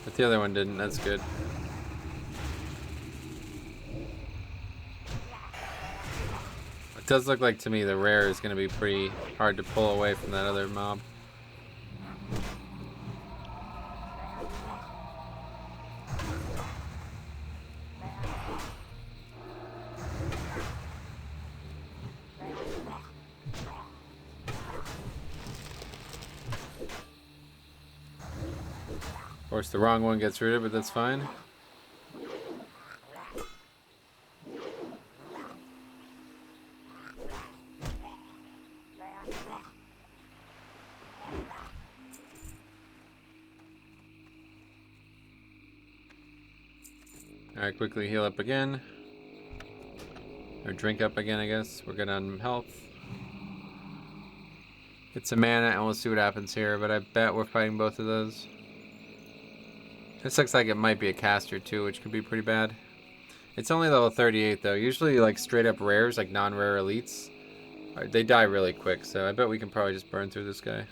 But the other one didn't, that's good. It does look like to me the rare is going to be pretty hard to pull away from that other mob. Of course, the wrong one gets rid of it, but that's fine. Alright, quickly heal up again. Or drink up again, I guess. We're good on health. Get some mana and we'll see what happens here, but I bet we're fighting both of those. This looks like it might be a caster too, which could be pretty bad. It's only level 38 though. Usually like straight up rares, like non-rare elites, they die really quick. So I bet we can probably just burn through this guy.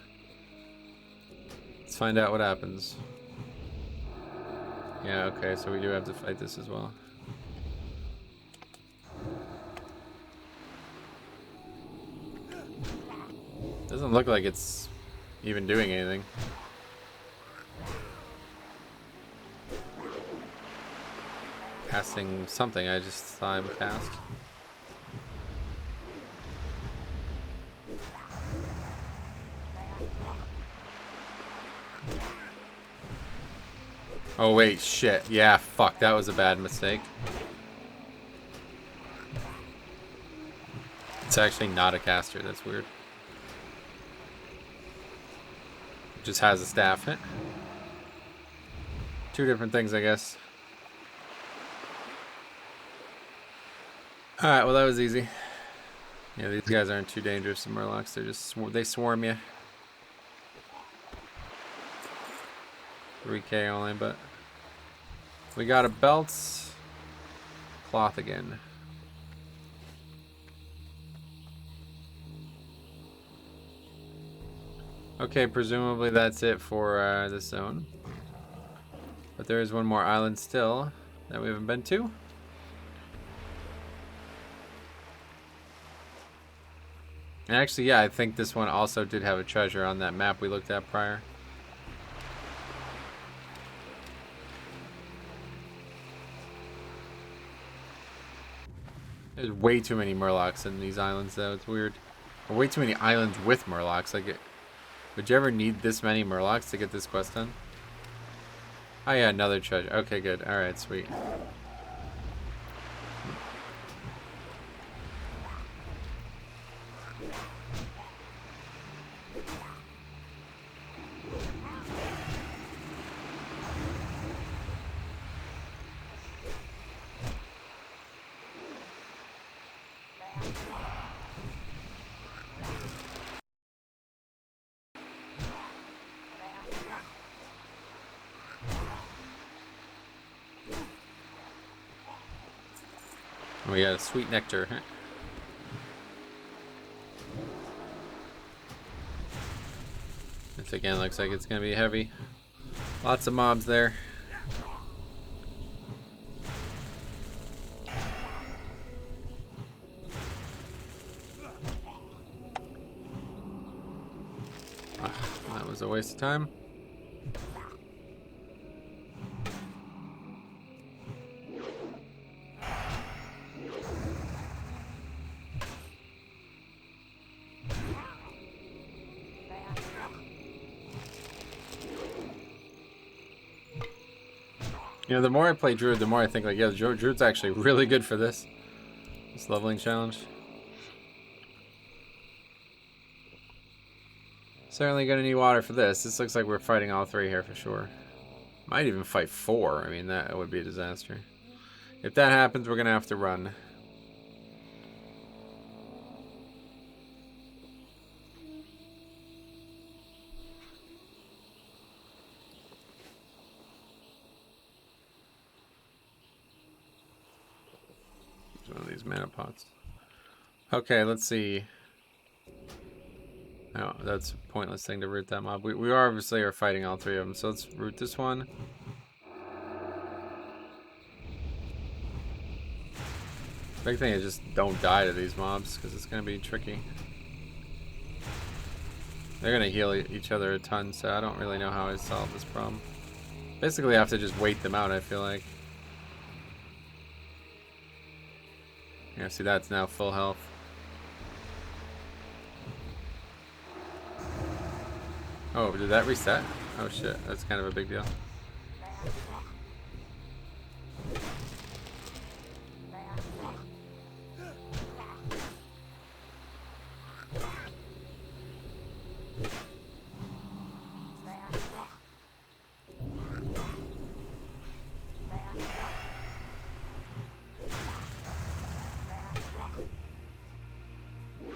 Let's find out what happens. Yeah, okay, so we do have to fight this as well. Doesn't look like it's even doing anything. Casting something, I just saw him cast. Oh wait, shit. Yeah, fuck, that was a bad mistake. It's actually not a caster, that's weird. It just has a staff. Two different things, I guess. Alright, well that was easy. Yeah, these guys aren't too dangerous, the Murlocs. They're just, they swarm you. 3k only, but we got a belt. Cloth again. Okay, presumably that's it for this zone. But there is one more island still that we haven't been to. And actually, yeah, I think this one also did have a treasure on that map we looked at prior. There's way too many Murlocs in these islands, though. It's weird. Or way too many islands with Murlocs. Like, would you ever need this many Murlocs to get this quest done? Oh, yeah, another treasure. Okay, good. Alright, sweet. We got a sweet nectar. This again looks like it's gonna be heavy. Lots of mobs there. That was a waste of time. You know, the more I play Druid, the more I think, like, yeah, Druid's actually really good for this leveling challenge. Certainly gonna need water for this. This looks like we're fighting all three here for sure. Might even fight 4. I mean, that would be a disaster. If that happens, we're gonna have to run. One of these mana pots. Okay, let's see. Oh, that's a pointless thing to root that mob. We obviously are fighting all three of them, so let's root this one. Big thing is just don't die to these mobs, because it's going to be tricky. They're going to heal each other a ton, so I don't really know how I solve this problem. Basically, I have to just wait them out, I feel like. Yeah, see, that's now full health. Oh, did that reset? Oh shit, that's kind of a big deal.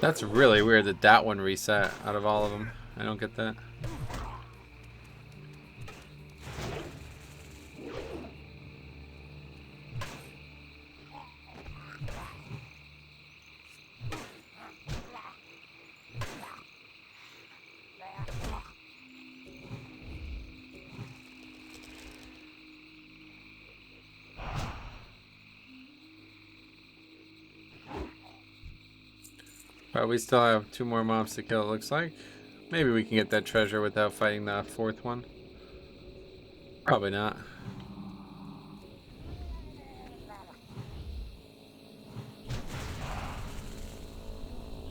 That's really weird that that one reset out of all of them. I don't get that. But we still have 2 more mobs to kill, it looks like. Maybe we can get that treasure without fighting the 4th one. Probably not.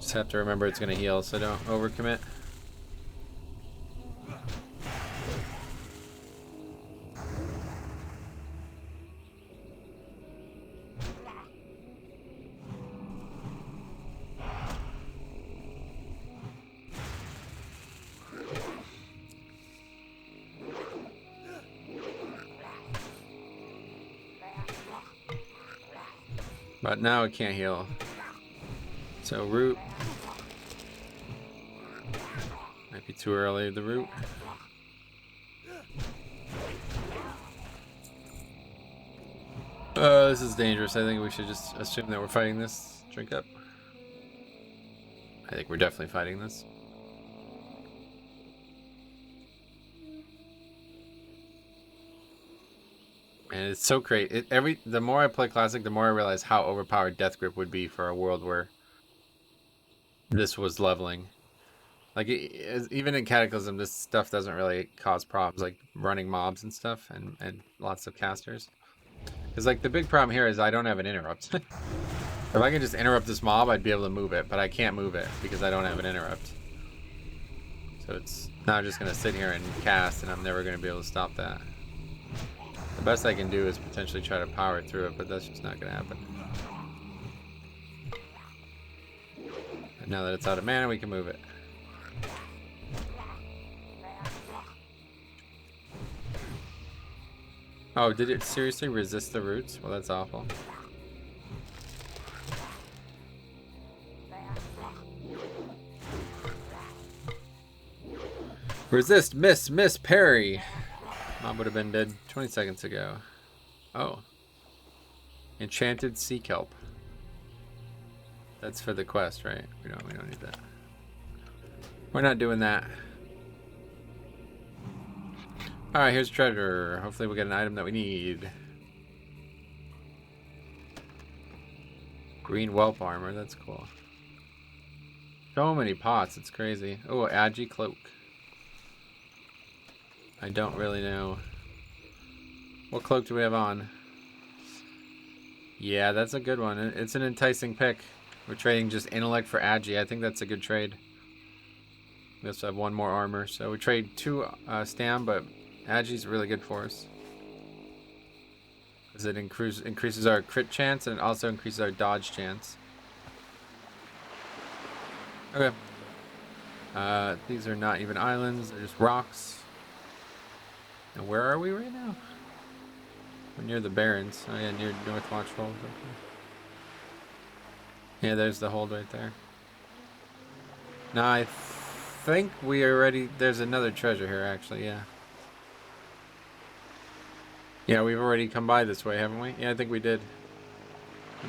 Just have to remember it's going to heal, so don't overcommit. But now it can't heal. So root. Might be too early, the root. This is dangerous. I think we should just assume that we're fighting this. Drink up. I think we're definitely fighting this. And it's so great. The more I play Classic, the more I realize how overpowered Death Grip would be for a world where this was leveling. Like, even in Cataclysm, this stuff doesn't really cause problems, like running mobs and stuff, and lots of casters. Because, like, the big problem here is I don't have an interrupt. If I can just interrupt this mob, I'd be able to move it, but I can't move it because I don't have an interrupt. So it's now just going to sit here and cast, and I'm never going to be able to stop that. The best I can do is potentially try to power through it, but that's just not going to happen. And now that it's out of mana, we can move it. Oh, did it seriously resist the roots? Well, that's awful. Resist, miss, parry. Mob would have been dead 20 seconds ago. Oh. Enchanted sea kelp. That's for the quest, right? We don't need that. We're not doing that. Alright, here's treasure. Hopefully we'll get an item that we need. Green whelp armor, that's cool. So many pots, it's crazy. Oh, Agi cloak. I don't really know. What cloak do we have on? Yeah, that's a good one. It's an enticing pick. We're trading just intellect for Agi. I think that's a good trade. We also have 1 more armor. So we trade 2 stam, but Agi's really good for us. Because it increases our crit chance and it also increases our dodge chance. Okay. These are not even islands, they're just rocks. And where are we right now? We're near the Barrens. Oh yeah, near North Watch Hold. Okay. Yeah, there's the hold right there. Now I think we already... There's another treasure here actually, yeah. Yeah, we've already come by this way, haven't we? Yeah, I think we did.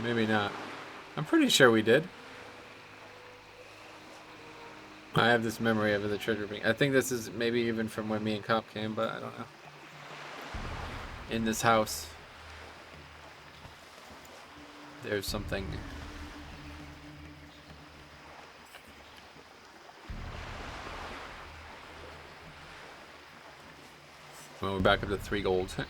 Maybe not. I'm pretty sure we did. I have this memory of the treasure being... I think this is maybe even from when me and Cop came, but I don't know. In this house. There's something. Well, we're back up to 3 gold. I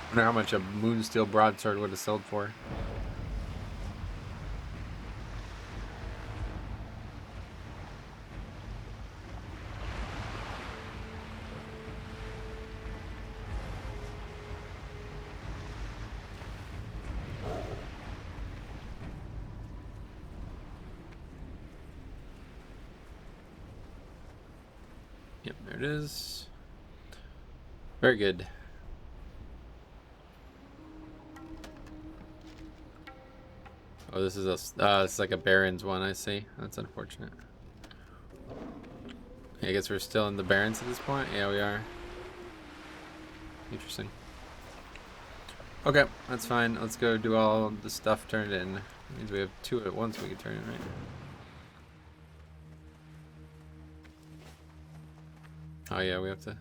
wonder how much a Moonsteel broadsword would have sold for. Yep, there it is. Very good. Oh, this is it's like a Barrens one, I see. That's unfortunate. I guess we're still in the Barrens at this point? Yeah, we are. Interesting. Okay, that's fine. Let's go do all the stuff turned in. That means we have 2 at once we can turn in, right? Oh yeah, we have to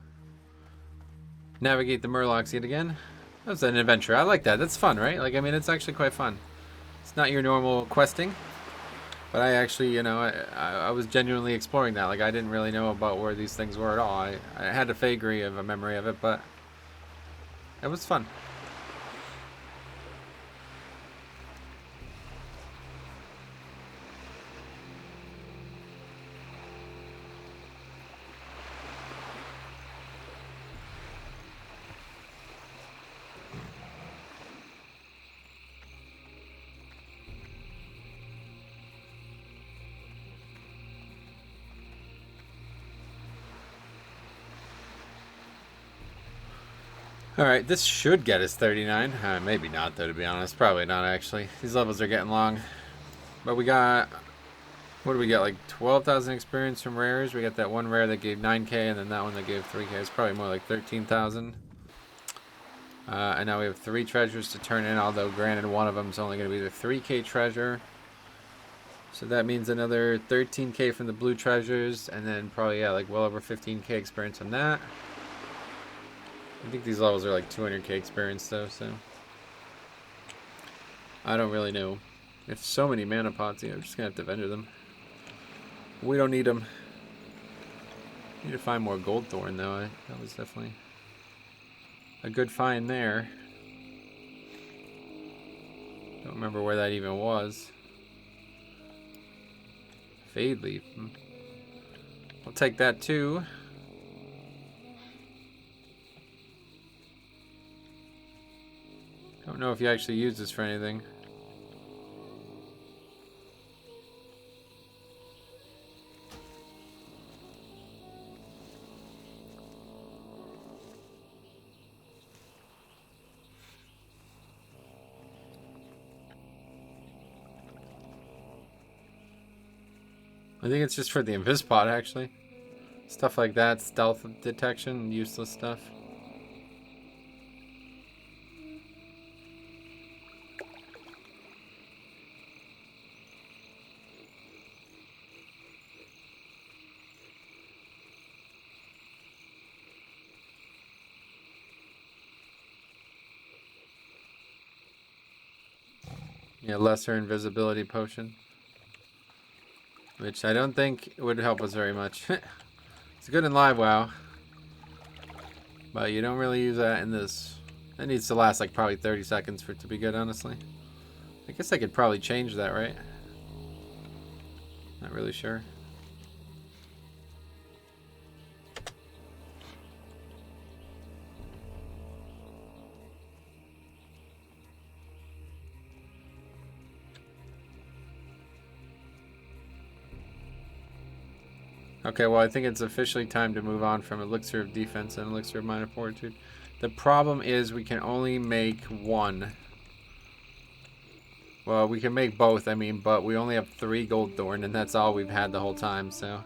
navigate the Murlocs yet again. That was an adventure. I like that. That's fun, right? Like, I mean, it's actually quite fun. It's not your normal questing, but I actually, you know, I was genuinely exploring that. Like, I didn't really know about where these things were at all. I had a vagary of a memory of it, but it was fun. Alright, this should get us 39. Maybe not, though, to be honest. Probably not, actually. These levels are getting long. But we got... What do we get? Like 12,000 experience from rares. We got that one rare that gave 9k, and then that one that gave 3k. It's probably more like 13,000. And now we have 3 treasures to turn in, although granted one of them is only going to be the 3k treasure. So that means another 13k from the blue treasures, and then probably, yeah, like well over 15k experience on that. I think these levels are like 200k experience though, so I don't really know. If so many mana pots, you know, I'm just gonna have to vendor them. We don't need them. Need to find more gold thorn though. That was definitely a good find there. Don't remember where that even was. Fade leaf. I'll take that too. Don't know if you actually use this for anything. I think it's just for the invis pot, actually. Stuff like that, stealth detection, useless stuff. Yeah, lesser invisibility potion. Which I don't think would help us very much. It's good in live WoW. But you don't really use that in this. It needs to last like probably 30 seconds for it to be good, honestly. I guess I could probably change that, right? Not really sure. Okay, well, I think it's officially time to move on from Elixir of Defense and Elixir of Minor Fortitude. The problem is we can only make one. Well, we can make both, I mean, but we only have 3 gold thorn, and that's all we've had the whole time, so...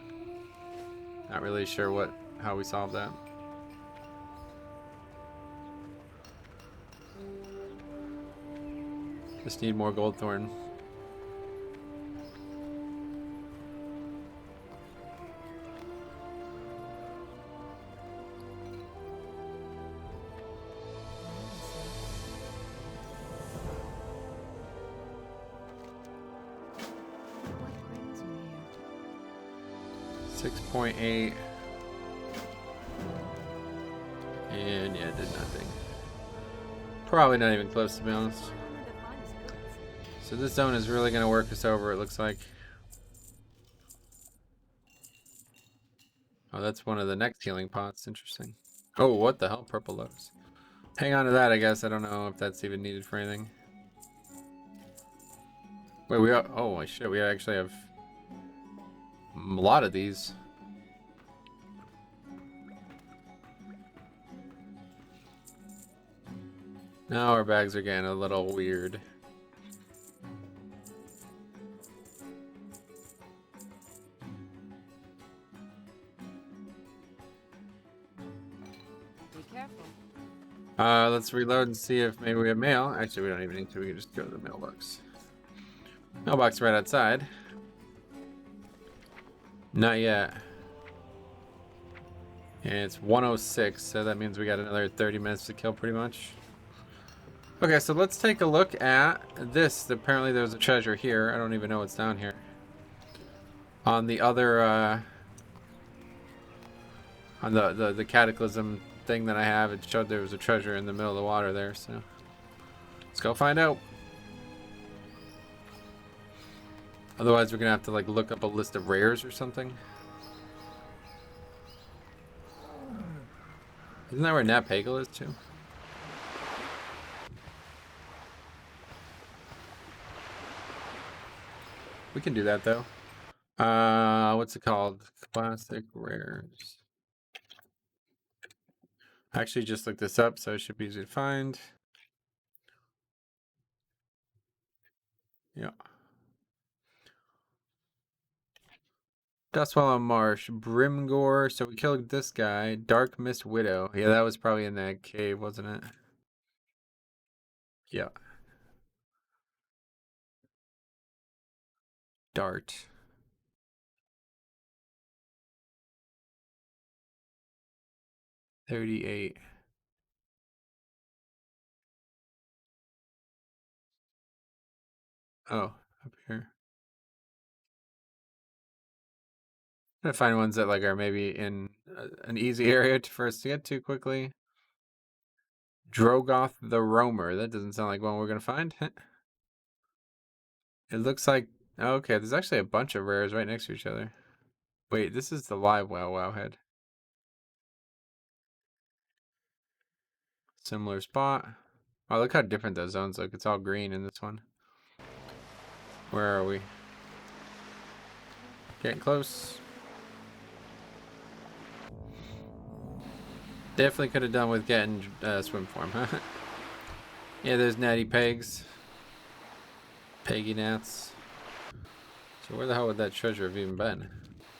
Not really sure how we solve that. Just need more gold thorn. What brings you here? 6.8. And yeah, did nothing. Probably not even close, to be honest. One of the finest goods. So this zone is really going to work us over, it looks like. Oh, that's one of the next healing pots. Interesting. Oh, what the hell? Purple lotus. Hang on to that, I guess. I don't know if that's even needed for anything. Wait, oh, shit. We actually have a lot of these. Now our bags are getting a little weird. Be careful. Let's reload and see if maybe we have mail. Actually, we don't even need to. We can just go to the mailbox. Mailbox right outside. Not yet. And it's 106, so that means we got another 30 minutes to kill pretty much. Okay, so let's take a look at this. Apparently there's a treasure here. I don't even know what's down here. On the other, on the cataclysm thing that I have, it showed there was a treasure in the middle of the water there, so let's go find out. Otherwise we're gonna have to like look up a list of rares or something. Isn't that where Nat Pagel is too? We can do that though. What's it called? Classic rares. I actually just looked this up, so it should be easy to find. Yeah. Dustwallow Marsh, Brimgore. So we killed this guy. Dark Mist Widow. Yeah, that was probably in that cave, wasn't it? Yeah. Dart. 38. Oh, up here. I'm gonna find ones that like are maybe in an easy area for us to get to quickly. Drogoth the Roamer. That doesn't sound like one we're gonna find. It looks like okay. There's actually a bunch of rares right next to each other. Wait, this is the live wow head. Similar spot. Oh, look how different those zones look. It's all green in this one. Where are we? Getting close. Definitely could have done with getting swim form, huh? Yeah, there's Natty Pegs. Peggy Nats. So where the hell would that treasure have even been?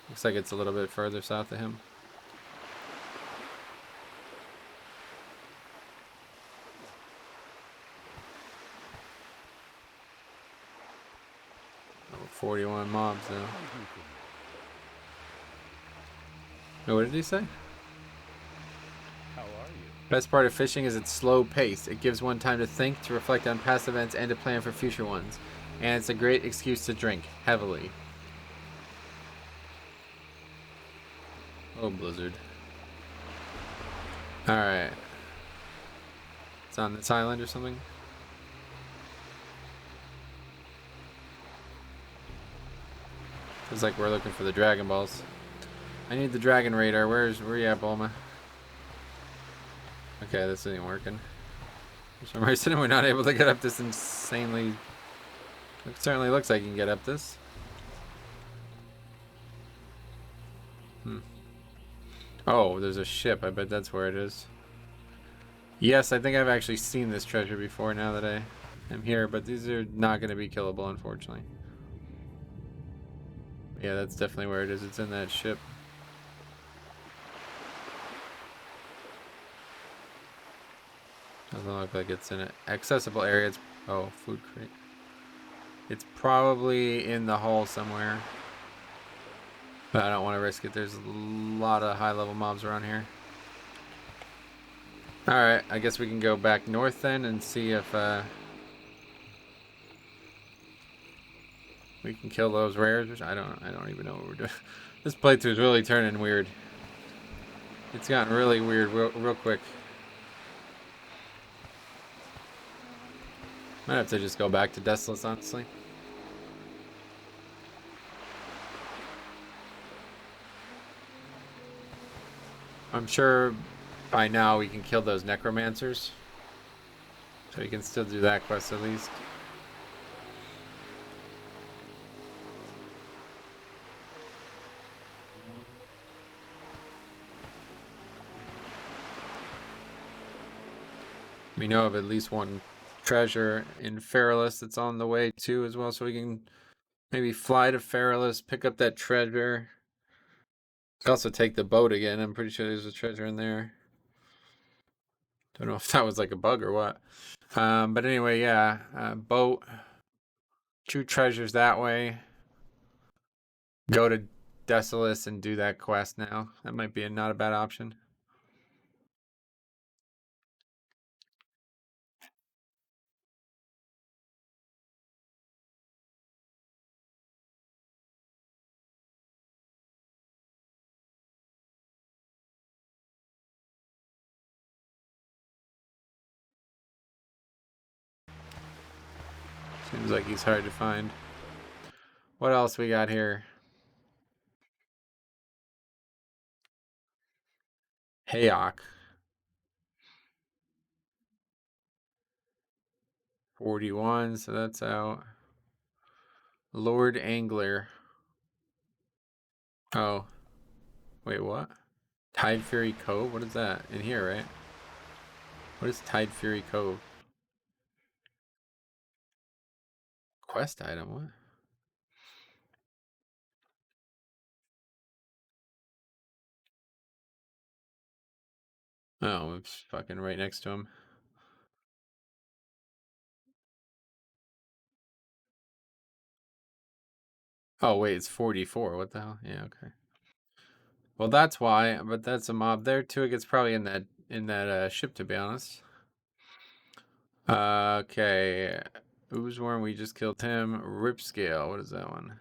Looks like it's a little bit further south of him. Oh, 41 mobs though. Oh, what did he say? How are you? Best part of fishing is its slow pace. It gives one time to think, to reflect on past events, and to plan for future ones. And it's a great excuse to drink heavily. Oh, Blizzard. Alright. It's on this island or something? Feels like we're looking for the Dragon Balls. I need the Dragon Radar. Where you at, Bulma? Okay, this isn't working. For some reason, we're not able to get up this insanely... It certainly looks like you can get up this. Oh, there's a ship. I bet that's where it is. Yes, I think I've actually seen this treasure before now that I am here, but these are not going to be killable, unfortunately. Yeah, that's definitely where it is. It's in that ship. Doesn't look like it's in an accessible area. It's oh, food crate. It's probably in the hull somewhere. But I don't want to risk it. There's a lot of high-level mobs around here. Alright, I guess we can go back north then and see if we can kill those rares. Which I don't even know what we're doing. This playthrough is really turning weird. It's gotten really weird real quick. Might have to just go back to Desolate, honestly. I'm sure by now we can kill those necromancers. So we can still do that quest at least. We know of at least one treasure in Feralus that's on the way too as well, so we can maybe fly to Feralus, pick up that treasure. Also take the boat again. I'm pretty sure there's a treasure in there. Don't know if that was like a bug or what. But anyway, yeah, boat, 2 treasures that way. Go to Desolus and do that quest now. That might be not a bad option. Seems like he's hard to find. What else we got here? Hayok. 41, so that's out. Lord Angler. Oh. Wait, what? Tide Fury Cove? What is that? In here, right? What is Tide Fury Cove? Quest item, what? Oh, it's fucking right next to him. Oh, wait, it's 44. What the hell? Yeah, okay. Well, that's why, but that's a mob there too. It gets probably in that ship, to be honest. Okay. Oozworm, we just killed him. Ripscale, what is that one?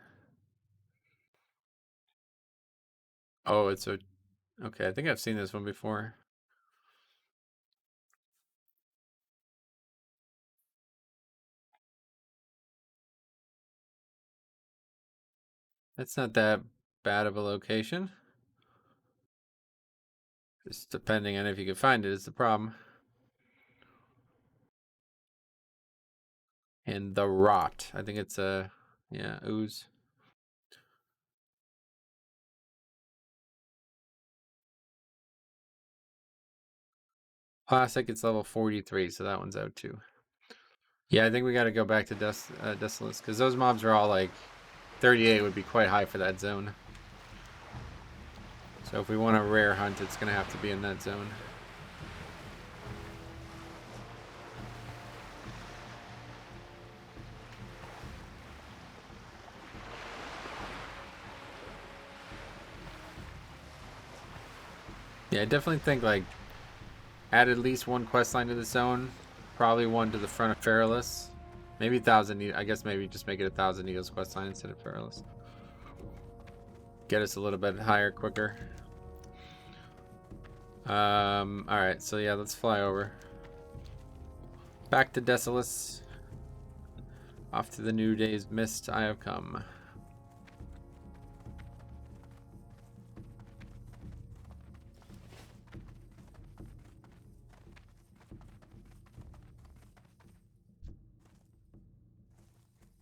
Oh, it's a... Okay, I think I've seen this one before. That's not that bad of a location. Just depending on if you can find it is the problem. And the rot. I think it's a... Yeah, ooze. Classic, it's level 43, so that one's out too. Yeah, I think we got to go back to Desolace, because those mobs are all like 38 would be quite high for that zone. So if we want a rare hunt, it's going to have to be in that zone. Yeah, I definitely think like add at least one quest line to the zone, probably one to the front of Feralus. Maybe 1,000. I guess maybe just make it 1,000 Eagles quest line instead of Feralus. Get us a little bit higher quicker. Alright, so yeah, let's fly over. Back to Desolace. Off to the new day's mist I have come.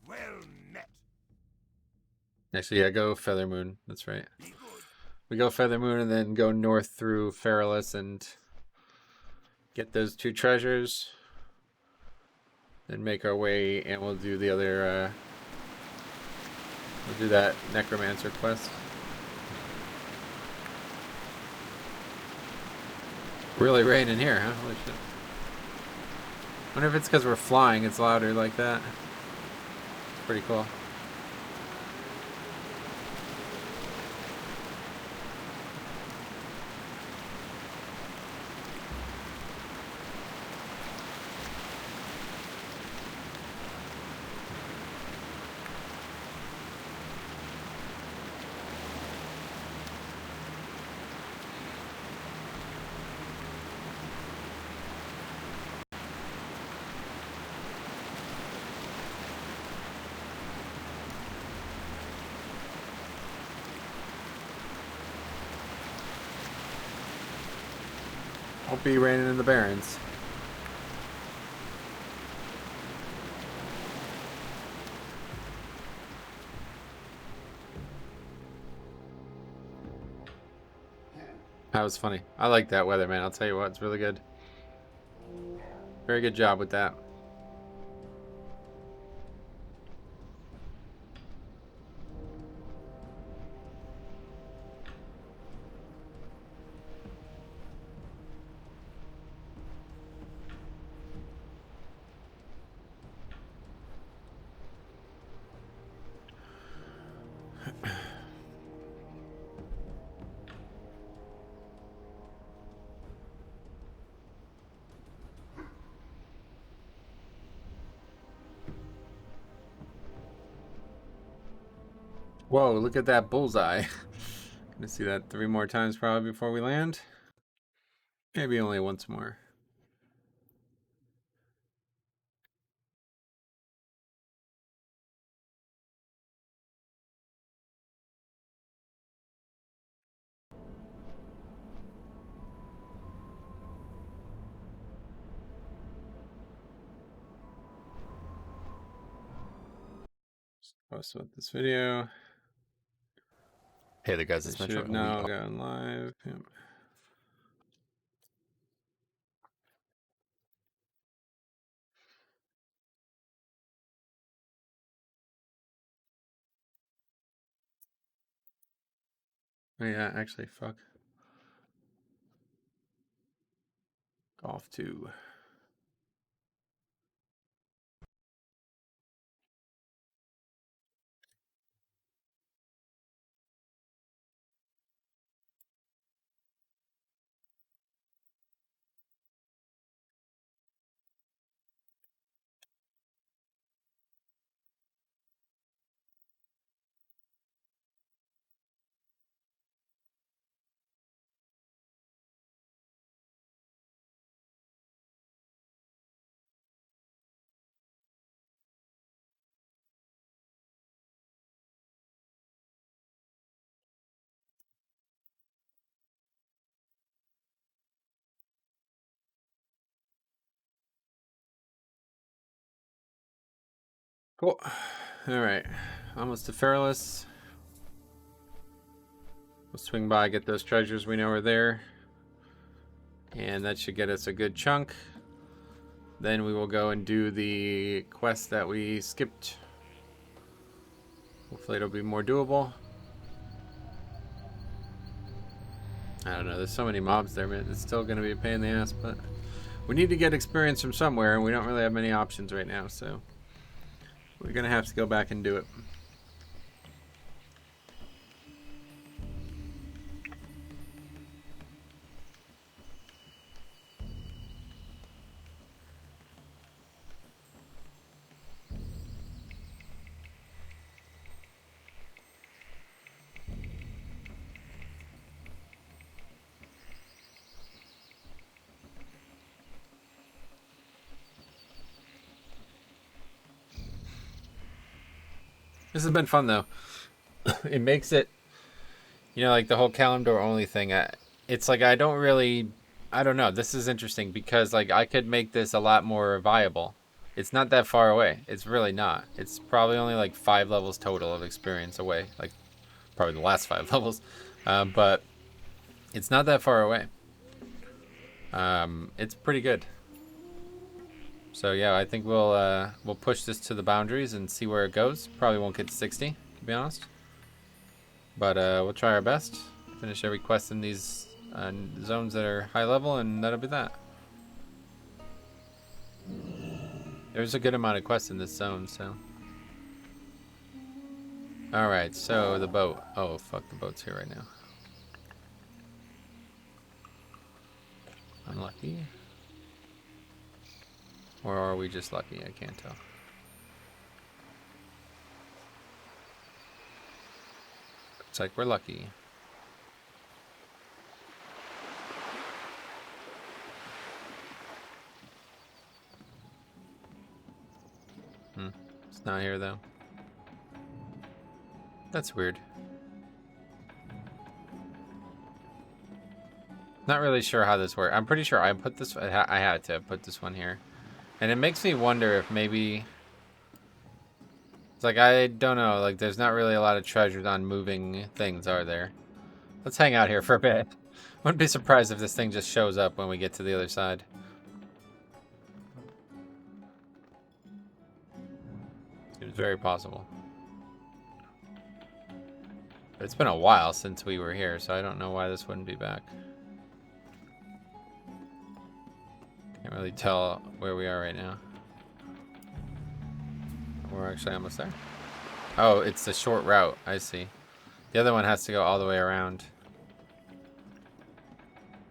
Well met. Actually, yeah, go Feather Moon. That's right. We go Feather Moon and then go north through Feralus and get those 2 treasures. Then make our way, and we'll do the other, we'll do that Necromancer quest. Really raining here, huh? Holy shit. Wonder if it's because we're flying, it's louder like that. It's pretty cool. Won't be raining in the Barrens. That was funny. I like that weather, man. I'll tell you what, it's really good. Very good job with that. Whoa, look at that bullseye. Gonna see that 3 more times probably before we land. Maybe only once more. post about this video. Hey there, guys. It It's should Metro, have and we now are. gone live. Yep. Oh yeah, actually, fuck. Golf 2. Cool. All right, almost to Feralus. We'll swing by, get those treasures we know are there, and that should get us a good chunk. Then we will go and do the quest that we skipped. Hopefully it'll be more doable. I don't know, there's so many mobs there, man. It's still going to be a pain in the ass, but we need to get experience from somewhere, and we don't really have many options right now, so we're going to have to go back and do it. This has been fun, though. It makes it, you know, like the whole Kalimdor only thing. It's like I don't know. This is interesting because like I could make this a lot more viable. It's not that far away. It's really not. It's probably only like 5 levels total of experience away. Like probably the last 5 levels, but it's not that far away. It's pretty good. So yeah, I think we'll push this to the boundaries and see where it goes. Probably won't get to 60, to be honest. But we'll try our best. Finish every quest in these zones that are high level, and that'll be that. There's a good amount of quests in this zone, so. Alright, so the boat. Oh, fuck, the boat's here right now. Unlucky. Or are we just lucky? I can't tell. Looks like we're lucky. It's not here, though. That's weird. Not really sure how this works. I'm pretty sure I put this. I had to put this one here, and it makes me wonder if maybe it's like I don't know. Like, there's not really a lot of treasures on moving things, are there? Let's hang out here for a bit. Wouldn't be surprised if this thing just shows up when we get to the other side. Seems very possible. But it's been a while since we were here, so I don't know why this wouldn't be back. Can't really tell where we are right now. We're actually almost there. Oh, it's the short route. I see. The other one has to go all the way around.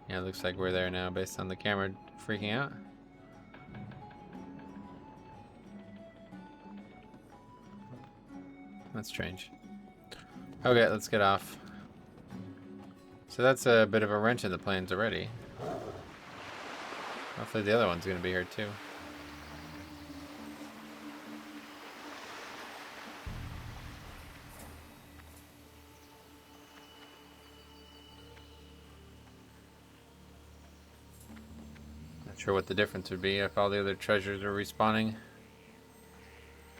Yeah, it looks like we're there now based on the camera freaking out. That's strange. Okay, let's get off. So that's a bit of a wrench in the plans already. Hopefully the other one's going to be here too. Not sure what the difference would be if all the other treasures are respawning.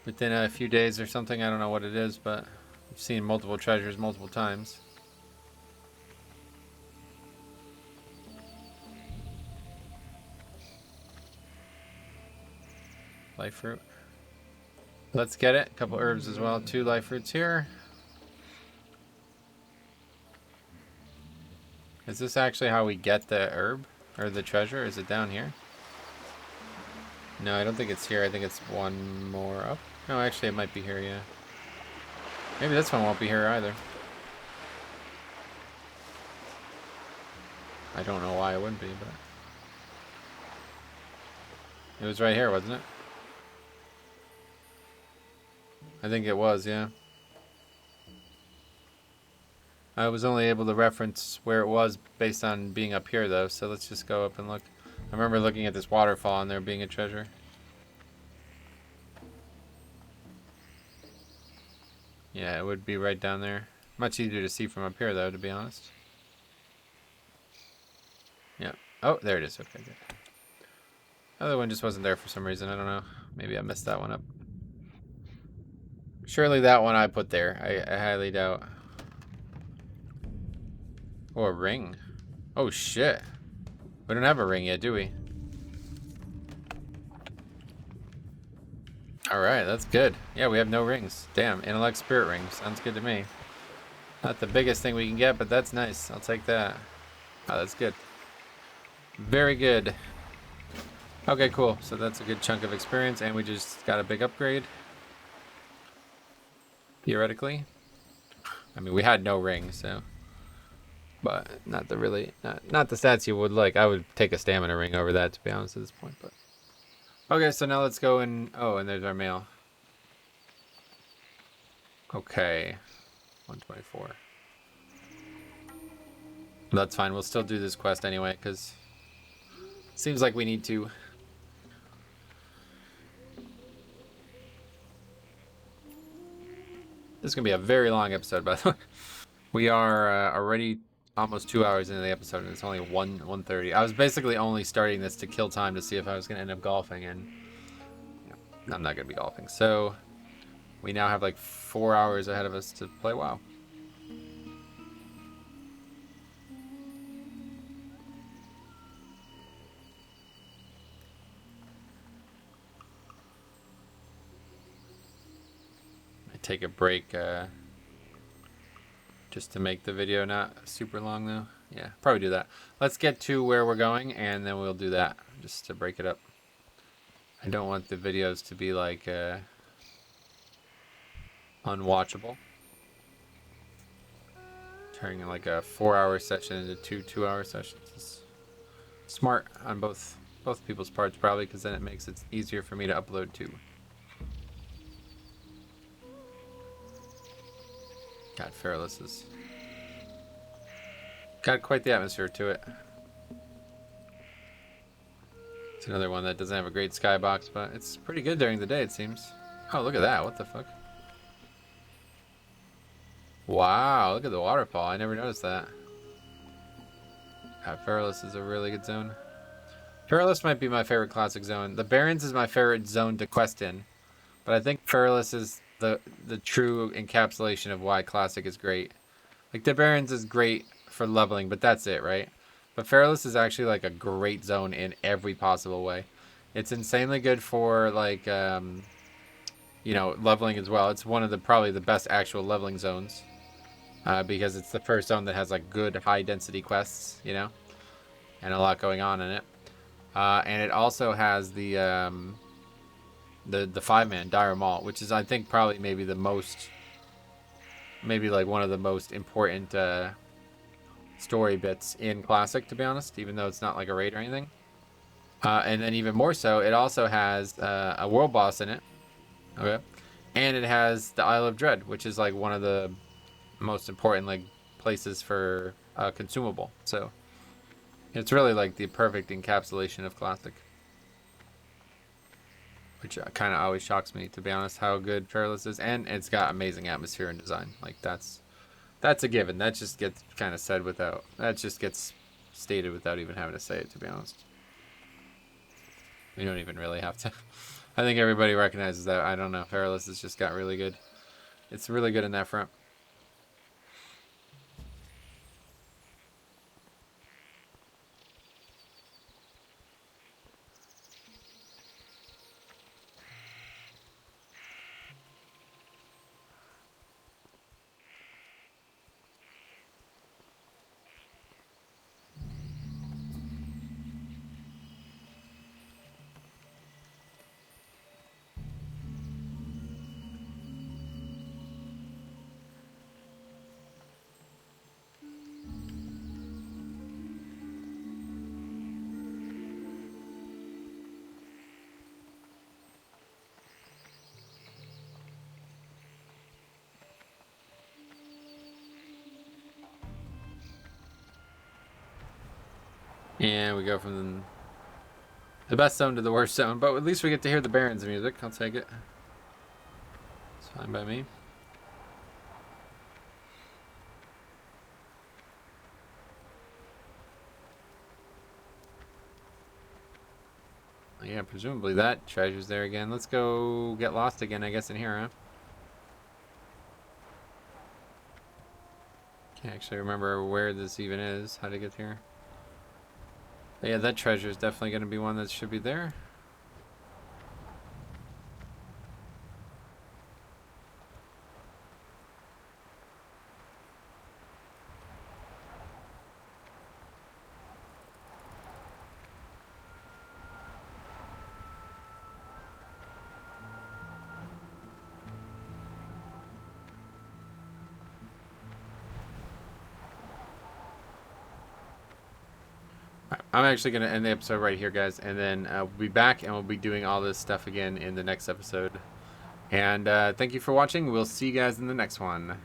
within a few days or something. I don't know what it is, but I've seen multiple treasures multiple times. Life fruit. Let's get it. A couple herbs as well. 2 life fruits here. Is this actually how we get the herb? Or the treasure? Is it down here? No, I don't think it's here. I think it's one more up. No, actually it might be here, yeah. Maybe this one won't be here either. I don't know why it wouldn't be, but... It was right here, wasn't it? I think it was, yeah. I was only able to reference where it was based on being up here, though, so let's just go up and look. I remember looking at this waterfall and there being a treasure. Yeah, it would be right down there. Much easier to see from up here, though, to be honest. Yeah. Oh, there it is. Okay, good. The other one just wasn't there for some reason. I don't know. Maybe I messed that one up. Surely that one I put there. I highly doubt. Oh, a ring. Oh, shit. We don't have a ring yet, do we? Alright, that's good. Yeah, we have no rings. Damn, intellect spirit ring. Sounds good to me. Not the biggest thing we can get, but that's nice. I'll take that. Oh, that's good. Very good. Okay, cool. So that's a good chunk of experience, and we just got a big upgrade. Theoretically. I mean, we had no ring, so... But not the stats you would like. I would take a stamina ring over that, to be honest, at this point. But okay, so now let's go and... Oh, and there's our mail. Okay. 124. That's fine. We'll still do this quest anyway, because... Seems like we need to. This is going to be a very long episode, by the way. We are already almost 2 hours into the episode, and it's only 1:30. I was basically only starting this to kill time to see if I was going to end up golfing, and I'm not going to be golfing. So we now have like 4 hours ahead of us to play WoW. I take a break just to make the video not super long, though. Yeah, probably do that. Let's get to where we're going, and then we'll do that, just to break it up. I don't want the videos to be, like, unwatchable. Turning, like, a 4-hour session into 2 2-hour sessions is smart on both people's parts, probably, because then it makes it easier for me to upload, too. God, Feralus is got quite the atmosphere to it. It's another one that doesn't have a great skybox, but it's pretty good during the day, it seems. Oh, look at that. What the fuck? Wow, look at the waterfall. I never noticed that. God, Feralus is a really good zone. Feralus might be my favorite classic zone. The Barrens is my favorite zone to quest in, but I think Feralus is the true encapsulation of why classic is great. Like, the Barrens is great for leveling, but that's it, right? But Feralus is actually like a great zone in every possible way. It's insanely good for like you know, leveling as well. It's one of the probably the best actual leveling zones because it's the first zone that has like good high density quests, you know, and a lot going on in it. And it also has the 5-man Dire Maul, which is, I think, probably maybe the most, maybe like one of the most important story bits in Classic, to be honest, even though it's not like a raid or anything. And then even more so, it also has a world boss in it. Okay. And it has the Isle of Dread, which is like one of the most important like places for consumable. So it's really like the perfect encapsulation of Classic. Which kind of always shocks me, to be honest, how good Feralus is. And it's got amazing atmosphere and design. Like, that's a given. That just gets kind of said without... That just gets stated without even having to say it, to be honest. We don't even really have to I think everybody recognizes that. I don't know. Perilous has just got really good. It's really good in that front. And we go from the best zone to the worst zone, but at least we get to hear the Baron's music. I'll take it. It's fine by me. Yeah, presumably that treasure's there again. Let's go get lost again, I guess, in here, huh? Can't actually remember where this even is, how to get here. But yeah, that treasure is definitely going to be one that should be there. I'm actually going to end the episode right here, guys, and then we'll be back and we'll be doing all this stuff again in the next episode. And thank you for watching. We'll see you guys in the next one.